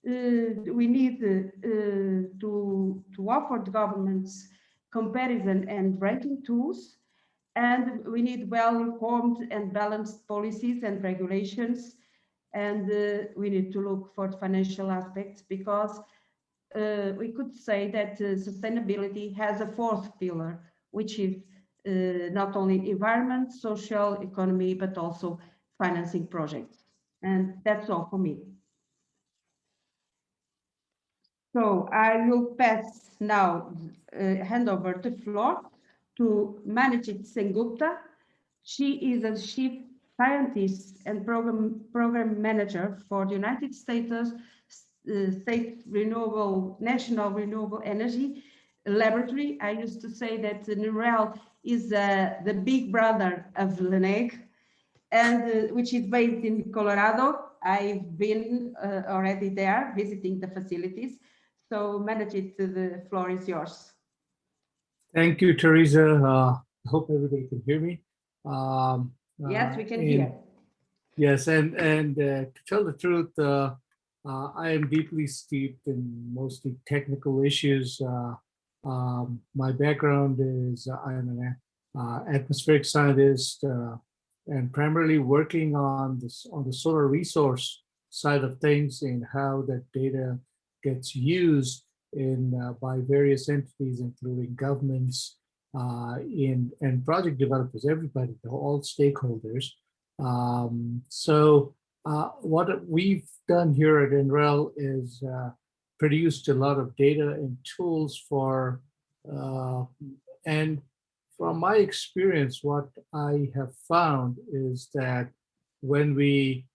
We need to offer the governments comparison and ranking tools, and we need well-informed and balanced policies and regulations, and we need to look for financial aspects, because we could say that sustainability has a 4th pillar, which is not only environment, social, economy, but also financing projects. And that's all for me. So I will pass now, hand over the floor to Manijit Sengupta. She is a chief scientist and program manager for the United States National Renewable Energy Laboratory. I used to say that NREL is the big brother of LENEG, and which is based in Colorado. I've been already there visiting the facilities. So Manijit, the floor is yours. Thank you, Teresa. I hope everybody can hear me. Yes, we can hear. Yes, and to tell the truth, I am deeply steeped in mostly technical issues. My background is I'm an atmospheric scientist and primarily working on the solar resource side of things and how that data gets used by various entities, including governments and project developers, everybody, all stakeholders. So what we've done here at NREL is produced a lot of data and tools for, and from my experience, what I have found is that when we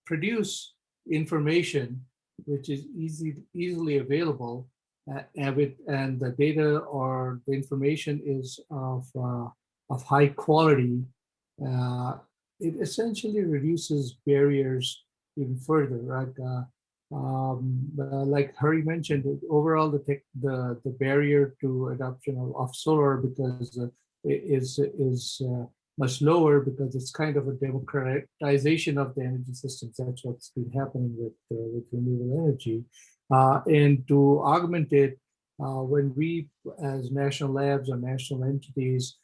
produce information which is easily available, and the data or the information is of high quality, it essentially reduces barriers even further, right? Like Hari mentioned, overall the barrier to adoption of solar because is much lower, because it's kind of a democratization of the energy systems. That's what's been happening with renewable energy. And to augment it, when we as national labs or national entities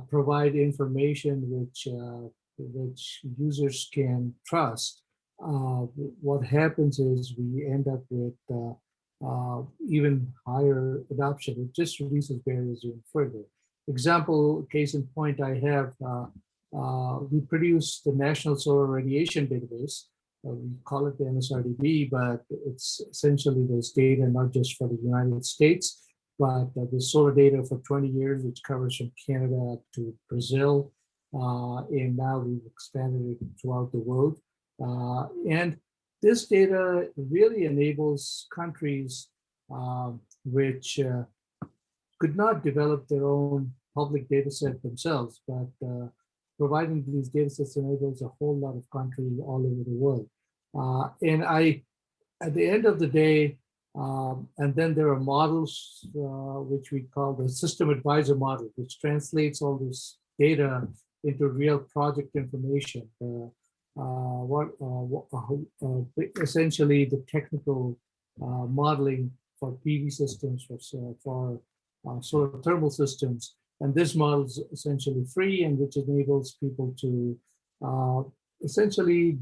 provide information which users can trust, what happens is we end up with even higher adoption. It just reduces barriers even further. Example, case in point, I have, we produce the National Solar Radiation Database. We call it the NSRDB, but it's essentially those data not just for the United States, but the solar data for 20 years, which covers from Canada to Brazil. And now we've expanded it throughout the world. And this data really enables countries which could not develop their own public data set themselves, but providing these data sets enables a whole lot of countries all over the world. And at the end of the day, and then there are models which we call the system advisor model, which translates all this data into real project information. Essentially the technical modeling for PV systems, for solar thermal systems. And this model is essentially free, and which enables people to essentially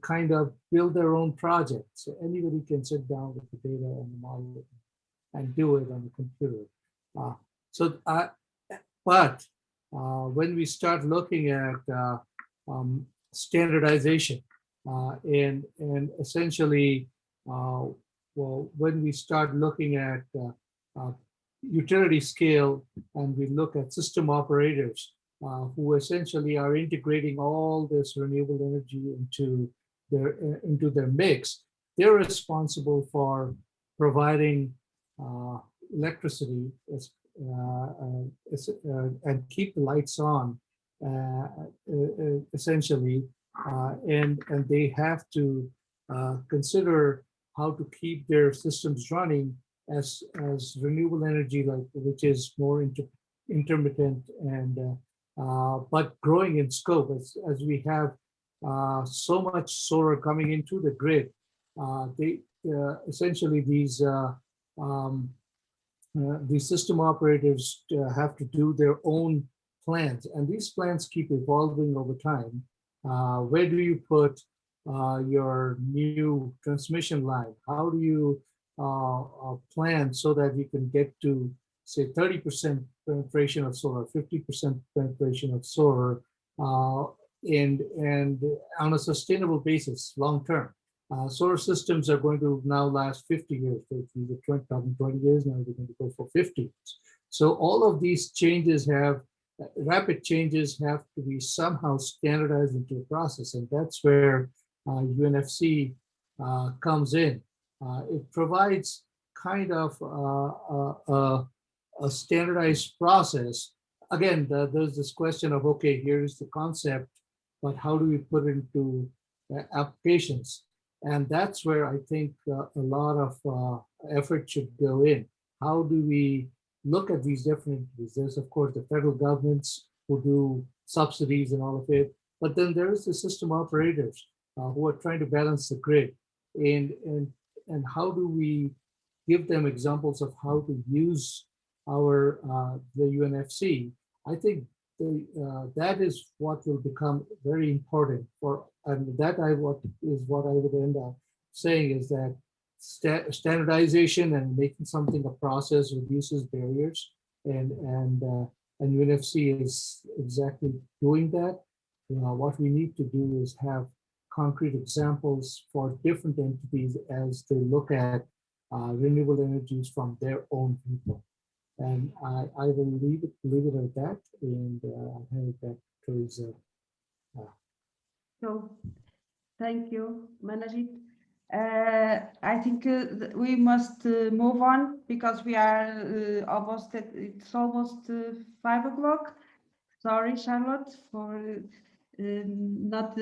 kind of build their own project. So anybody can sit down with the data and the model and do it on the computer. But when we start looking at standardization and essentially, well, when we start looking at utility scale, and we look at system operators who essentially are integrating all this renewable energy into their mix, they're responsible for providing electricity and keep the lights on, essentially, and they have to consider how to keep their systems running as renewable energy, which is more intermittent and but growing in scope as we have so much solar coming into the grid. Essentially these system operators have to do their own plans, and these plans keep evolving over time. Where do you put your new transmission line? How do you plan so that you can get to, say, 30% penetration of solar, 50% penetration of solar, and on a sustainable basis, long term? Solar systems are going to now last 50 years. If you were 20 years, now they're going to go for 50 years. So all of these changes rapid changes have to be somehow standardized into the process. And that's where UNFC comes in. It provides kind of a standardized process. Again, there's this question of, okay, here's the concept, but how do we put it into applications? And that's where I think a lot of effort should go in. How do we look at these different entities? There's, of course, the federal governments who do subsidies and all of it, but then there's the system operators who are trying to balance the grid. And how do we give them examples of how to use the UNFC? I think that is what will become very important and that is what I would end up saying, is that standardization and making something a process reduces barriers, and UNFC is exactly doing that. What we need to do is have concrete examples for different entities as they look at renewable energies from their own people. And I will leave it at that, and I'll hand it back to Teresa. So, thank you, Manajit. I think we must move on because we are it's almost 5 o'clock. Sorry, Charlotte, for not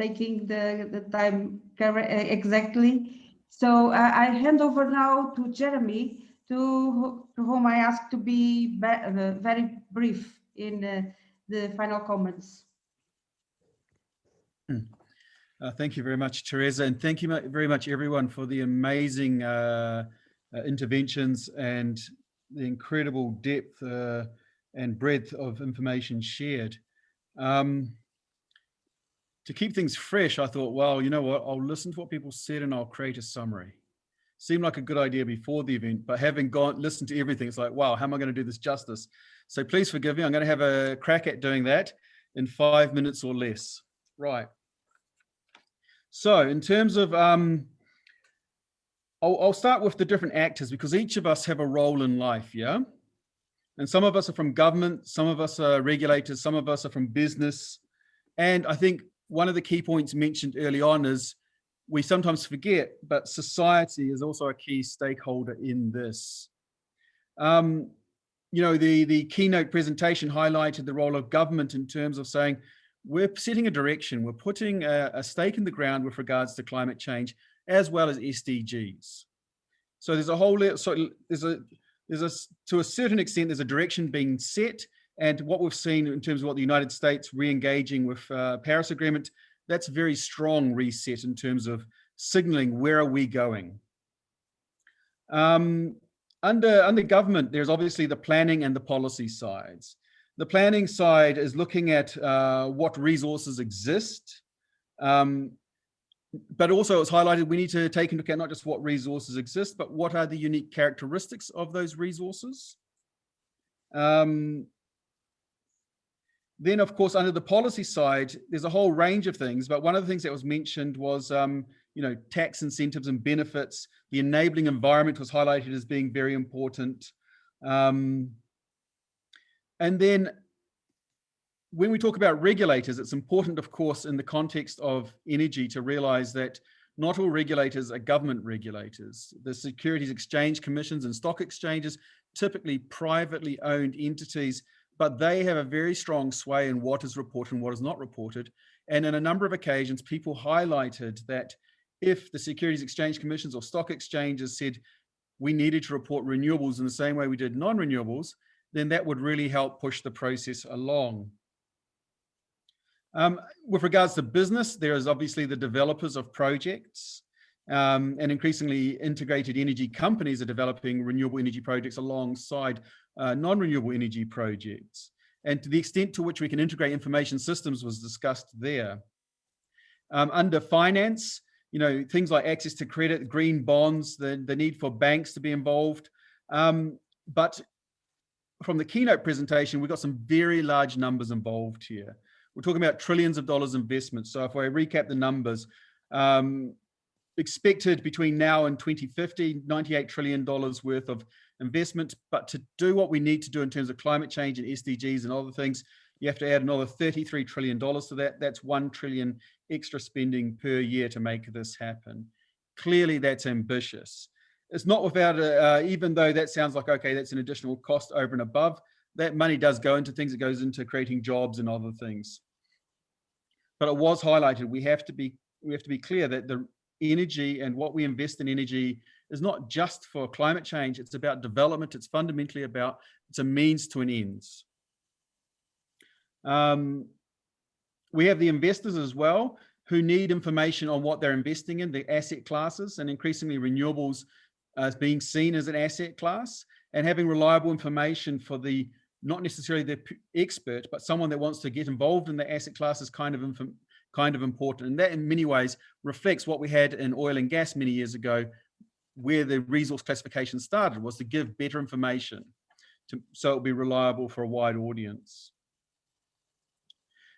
taking the time exactly. So I hand over now to Jeremy, to whom I ask to be very brief in the final comments. Thank you very much, Teresa, and thank you very much, everyone, for the amazing interventions and the incredible depth and breadth of information shared. To keep things fresh, I thought, well, you know what, I'll listen to what people said and I'll create a summary. Seemed like a good idea before the event, but having listened to everything, it's like, wow, how am I going to do this justice? So please forgive me. I'm going to have a crack at doing that in 5 minutes or less. Right. So in terms of, I'll start with the different actors, because each of us have a role in life, yeah? And some of us are from government, some of us are regulators, some of us are from business. And I think one of the key points mentioned early on is we sometimes forget, but society is also a key stakeholder in this. You know, the keynote presentation highlighted the role of government in terms of saying, we're setting a direction, we're putting a stake in the ground with regards to climate change, as well as SDGs. So there's a whole, to a certain extent, there's a direction being set, And what we've seen in terms of what the United States re-engaging with Paris Agreement, that's a very strong reset in terms of signaling where are we going. Under government, there's obviously the planning and the policy sides. The planning side is looking at what resources exist, but also it's highlighted we need to take into account not just what resources exist, but what are the unique characteristics of those resources. Then, of course, under the policy side, there's a whole range of things, but one of the things that was mentioned was, tax incentives and benefits. The enabling environment was highlighted as being very important. And then when we talk about regulators, it's important, of course, in the context of energy to realize that not all regulators are government regulators. The Securities Exchange Commissions and stock exchanges, typically privately owned entities, but they have a very strong sway in what is reported and what is not reported. And in a number of occasions, people highlighted that if the Securities Exchange Commissions or stock exchanges said we needed to report renewables in the same way we did non-renewables, then that would really help push the process along. With regards to business, there is obviously the developers of projects, and increasingly integrated energy companies are developing renewable energy projects alongside non-renewable energy projects. And to the extent to which we can integrate information systems was discussed there. Under finance, things like access to credit, green bonds, the need for banks to be involved. But from the keynote presentation, we've got some very large numbers involved here. We're talking about trillions of dollars investment. So if I recap the numbers, expected between now and 2050, $98 trillion worth of investment. But to do what we need to do in terms of climate change and SDGs and other things, you have to add another $33 trillion to that. That's 1 trillion extra spending per year to make this happen. Clearly, that's ambitious. It's not without, even though that sounds like, okay, that's an additional cost over and above, that money does go into things. It goes into creating jobs and other things. But it was highlighted, we have to be clear that the energy and what we invest in energy is not just for climate change, it's about development. It's fundamentally about, it's a means to an ends. We have the investors as well who need information on what they're investing in, the asset classes, and increasingly renewables as being seen as an asset class, and having reliable information for the, not necessarily the expert, but someone that wants to get involved in the asset class is kind of important. And that in many ways reflects what we had in oil and gas many years ago, where the resource classification started, was to give better information so it'll be reliable for a wide audience.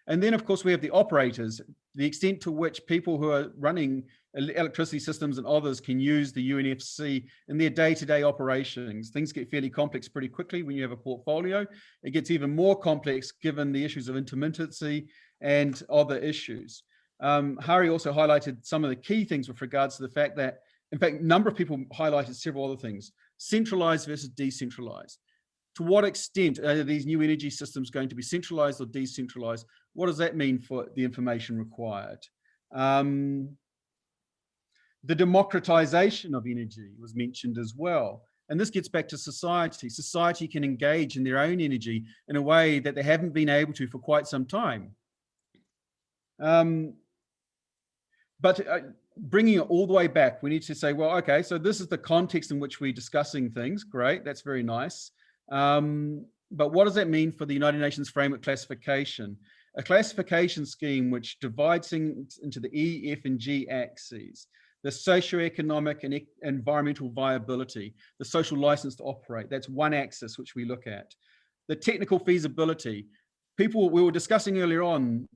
And then, of course, we have the operators, the extent to which people who are running electricity systems and others can use the UNECE in their day-to-day operations. Things get fairly complex pretty quickly when you have a portfolio. It gets even more complex given the issues of intermittency and other issues. Hari also highlighted some of the key things with regards to the fact that, in fact, a number of people highlighted several other things, centralized versus decentralized. To what extent are these new energy systems going to be centralized or decentralized? What does that mean for the information required? The democratization of energy was mentioned as well. And this gets back to society. Society can engage in their own energy in a way that they haven't been able to for quite some time. Bringing it all the way back, we need to say, well, okay, so this is the context in which we're discussing things. Great, that's very nice. But what does that mean for the United Nations Framework Classification? A classification scheme which divides things into the E, F, and G axes, the socioeconomic and environmental viability, the social license to operate, that's one axis which we look at. The technical feasibility, we were discussing earlier on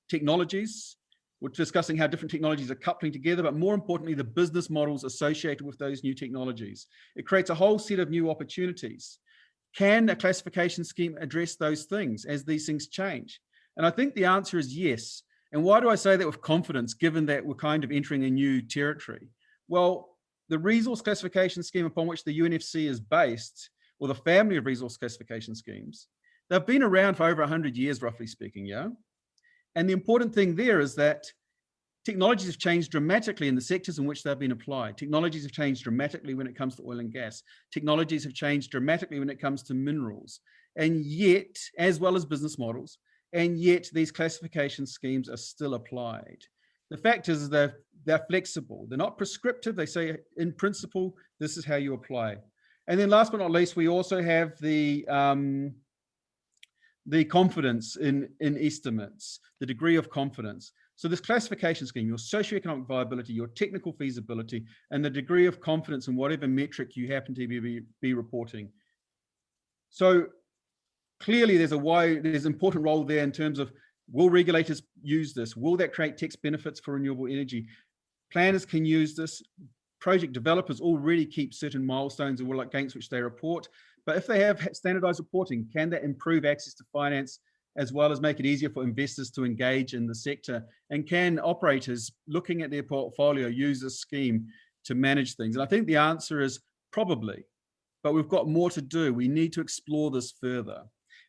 technologies, we're discussing how different technologies are coupling together, but more importantly, the business models associated with those new technologies. It creates a whole set of new opportunities. Can a classification scheme address those things as these things change? And I think the answer is yes. And why do I say that with confidence, given that we're kind of entering a new territory? Well, the resource classification scheme upon which the UNFC is based, or the family of resource classification schemes, they've been around for over 100 years, roughly speaking, yeah? And the important thing there is that technologies have changed dramatically in the sectors in which they've been applied. Technologies have changed dramatically when it comes to oil and gas. Technologies have changed dramatically when it comes to minerals. and yet, as well as business models, and yet these classification schemes are still applied. The fact is they're flexible. They're not prescriptive. They say, in principle, this is how you apply. And then last but not least, we also have the confidence in estimates, the degree of confidence. So this classification scheme, your socioeconomic viability, your technical feasibility, and the degree of confidence in whatever metric you happen to be reporting. So clearly there's an important role there in terms of, will regulators use this? Will that create tax benefits for renewable energy? Planners can use this. Project developers already keep certain milestones against which they report. But if they have standardized reporting, can that improve access to finance as well as make it easier for investors to engage in the sector? And can operators looking at their portfolio use this scheme to manage things? And I think the answer is probably, but we've got more to do. We need to explore this further.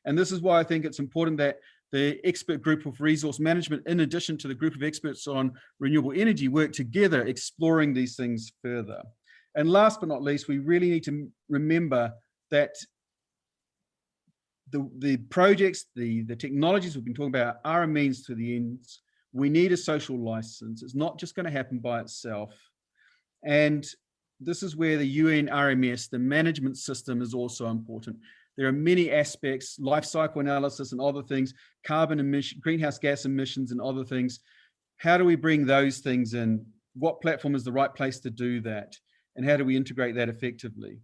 And this is why I think it's important that the expert group of resource management, in addition to the group of experts on renewable energy, work together exploring these things further. And last but not least, we really need to remember that the projects, the technologies we've been talking about are a means to the ends. We need a social license. It's not just going to happen by itself. And this is where the UN RMS, the management system, is also important. There are many aspects, life cycle analysis and other things, carbon emission, greenhouse gas emissions and other things. How do we bring those things in? What platform is the right place to do that? And how do we integrate that effectively?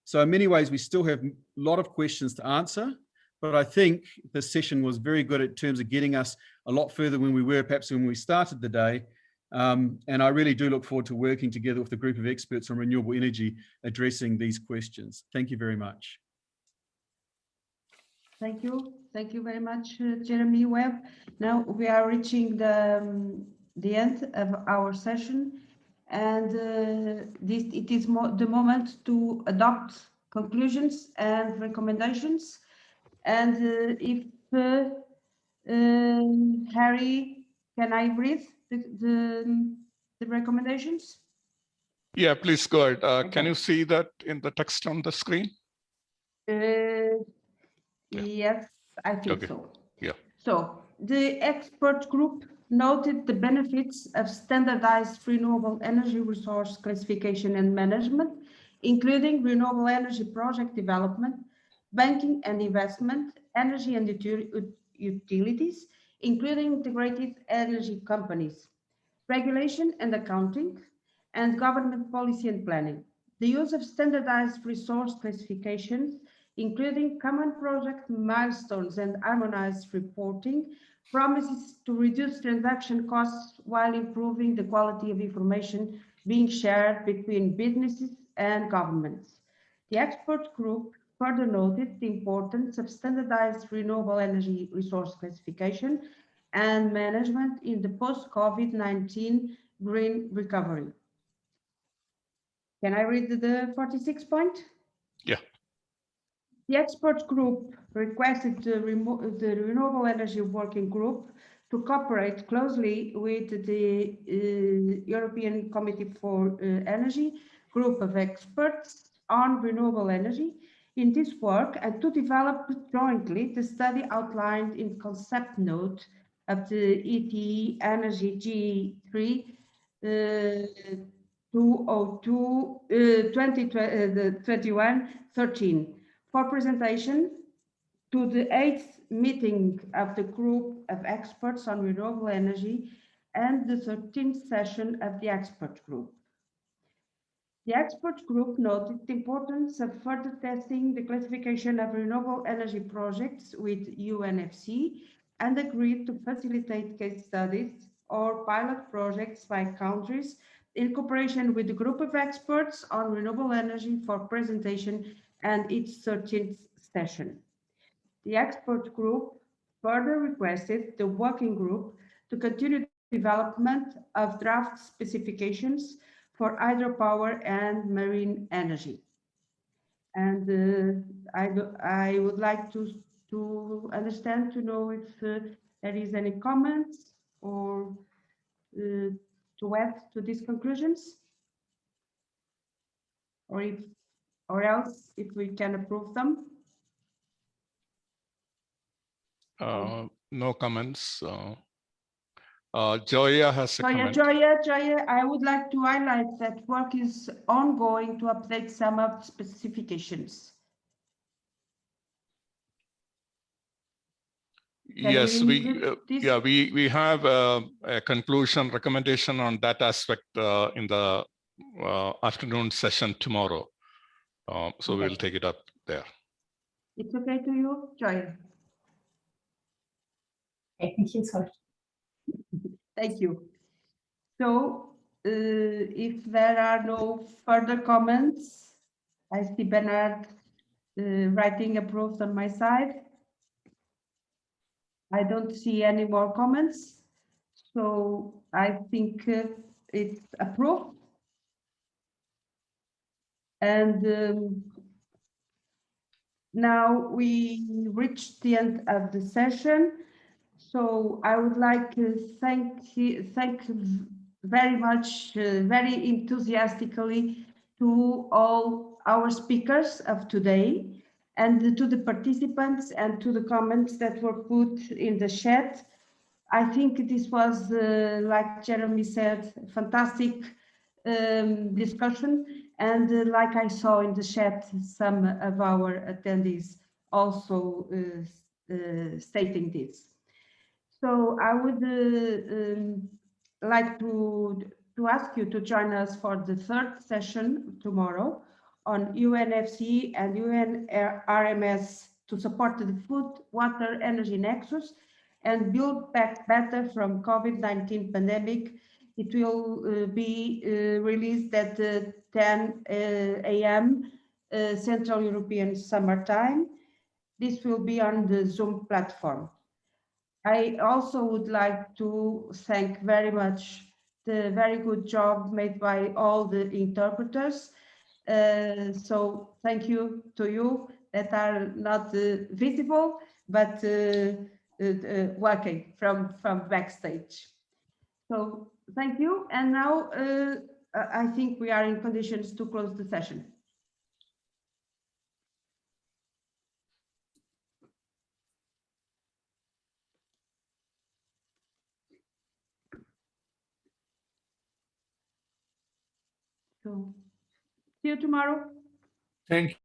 So in many ways, we still have a lot of questions to answer, but I think this session was very good in terms of getting us a lot further when we were perhaps when we started the day. And I really do look forward to working together with the group of experts on renewable energy addressing these questions. Thank you very much. Thank you. Thank you very much, Jeremy Webb. Now we are reaching the end of our session, and it is the moment to adopt conclusions and recommendations. And if Harry, can I read the recommendations? Yeah, please go ahead. Okay. Can you see that in the text on the screen? Yes, I think okay. so. Yeah. So the expert group noted the benefits of standardized renewable energy resource classification and management, including renewable energy project development, banking and investment, energy and utilities, including integrated energy companies, regulation and accounting, and government policy and planning. The use of standardized resource classifications, including common project milestones and harmonized reporting, promises to reduce transaction costs while improving the quality of information being shared between businesses and governments. The expert group further noted the importance of standardized renewable energy resource classification and management in the post-COVID-19 green recovery. Can I read the 46th point? Yeah. The expert group requested the Renewable Energy Working Group to cooperate closely with the European Committee for Energy group of experts on renewable energy in this work, and to develop jointly the study outlined in concept note of the ETE Energy G3 2021-13 for presentation to the 8th meeting of the group of experts on renewable energy and the 13th session of the expert group. The expert group noted the importance of further testing the classification of renewable energy projects with UNECE and agreed to facilitate case studies or pilot projects by countries in cooperation with the group of experts on renewable energy for presentation and its 13th session. The expert group further requested the working group to continue development of draft specifications for hydropower and marine energy. And I would like to understand, to know if there is any comments or to add to these conclusions, or else if we can approve them. No comments. Joya has a comment. Joya, I would like to highlight that work is ongoing to update some of the specifications. Yes, we have a conclusion recommendation on that aspect in the afternoon session tomorrow. So Okay. we'll take it up there. It's okay to you, Joya? Okay, thank you. Sorry. Thank you. So if there are no further comments, I see Bernard writing approved on my side. I don't see any more comments. So I think it's approved. And now we reached the end of the session. So I would like to thank very much, very enthusiastically to all our speakers of today and to the participants and to the comments that were put in the chat. I think this was, like Jeremy said, fantastic discussion. And like I saw in the chat, some of our attendees also stating this. So I would like to ask you to join us for the third session tomorrow on UNFC and UNRMS to support the food, water, energy nexus and build back better from COVID-19 pandemic. It will be released at 10 a.m. Central European Summer Time. This will be on the Zoom platform. I also would like to thank very much the very good job made by all the interpreters. So thank you to you that are not visible, but working from backstage. So thank you. And now I think we are in conditions to close the session. So see you tomorrow. Thank you.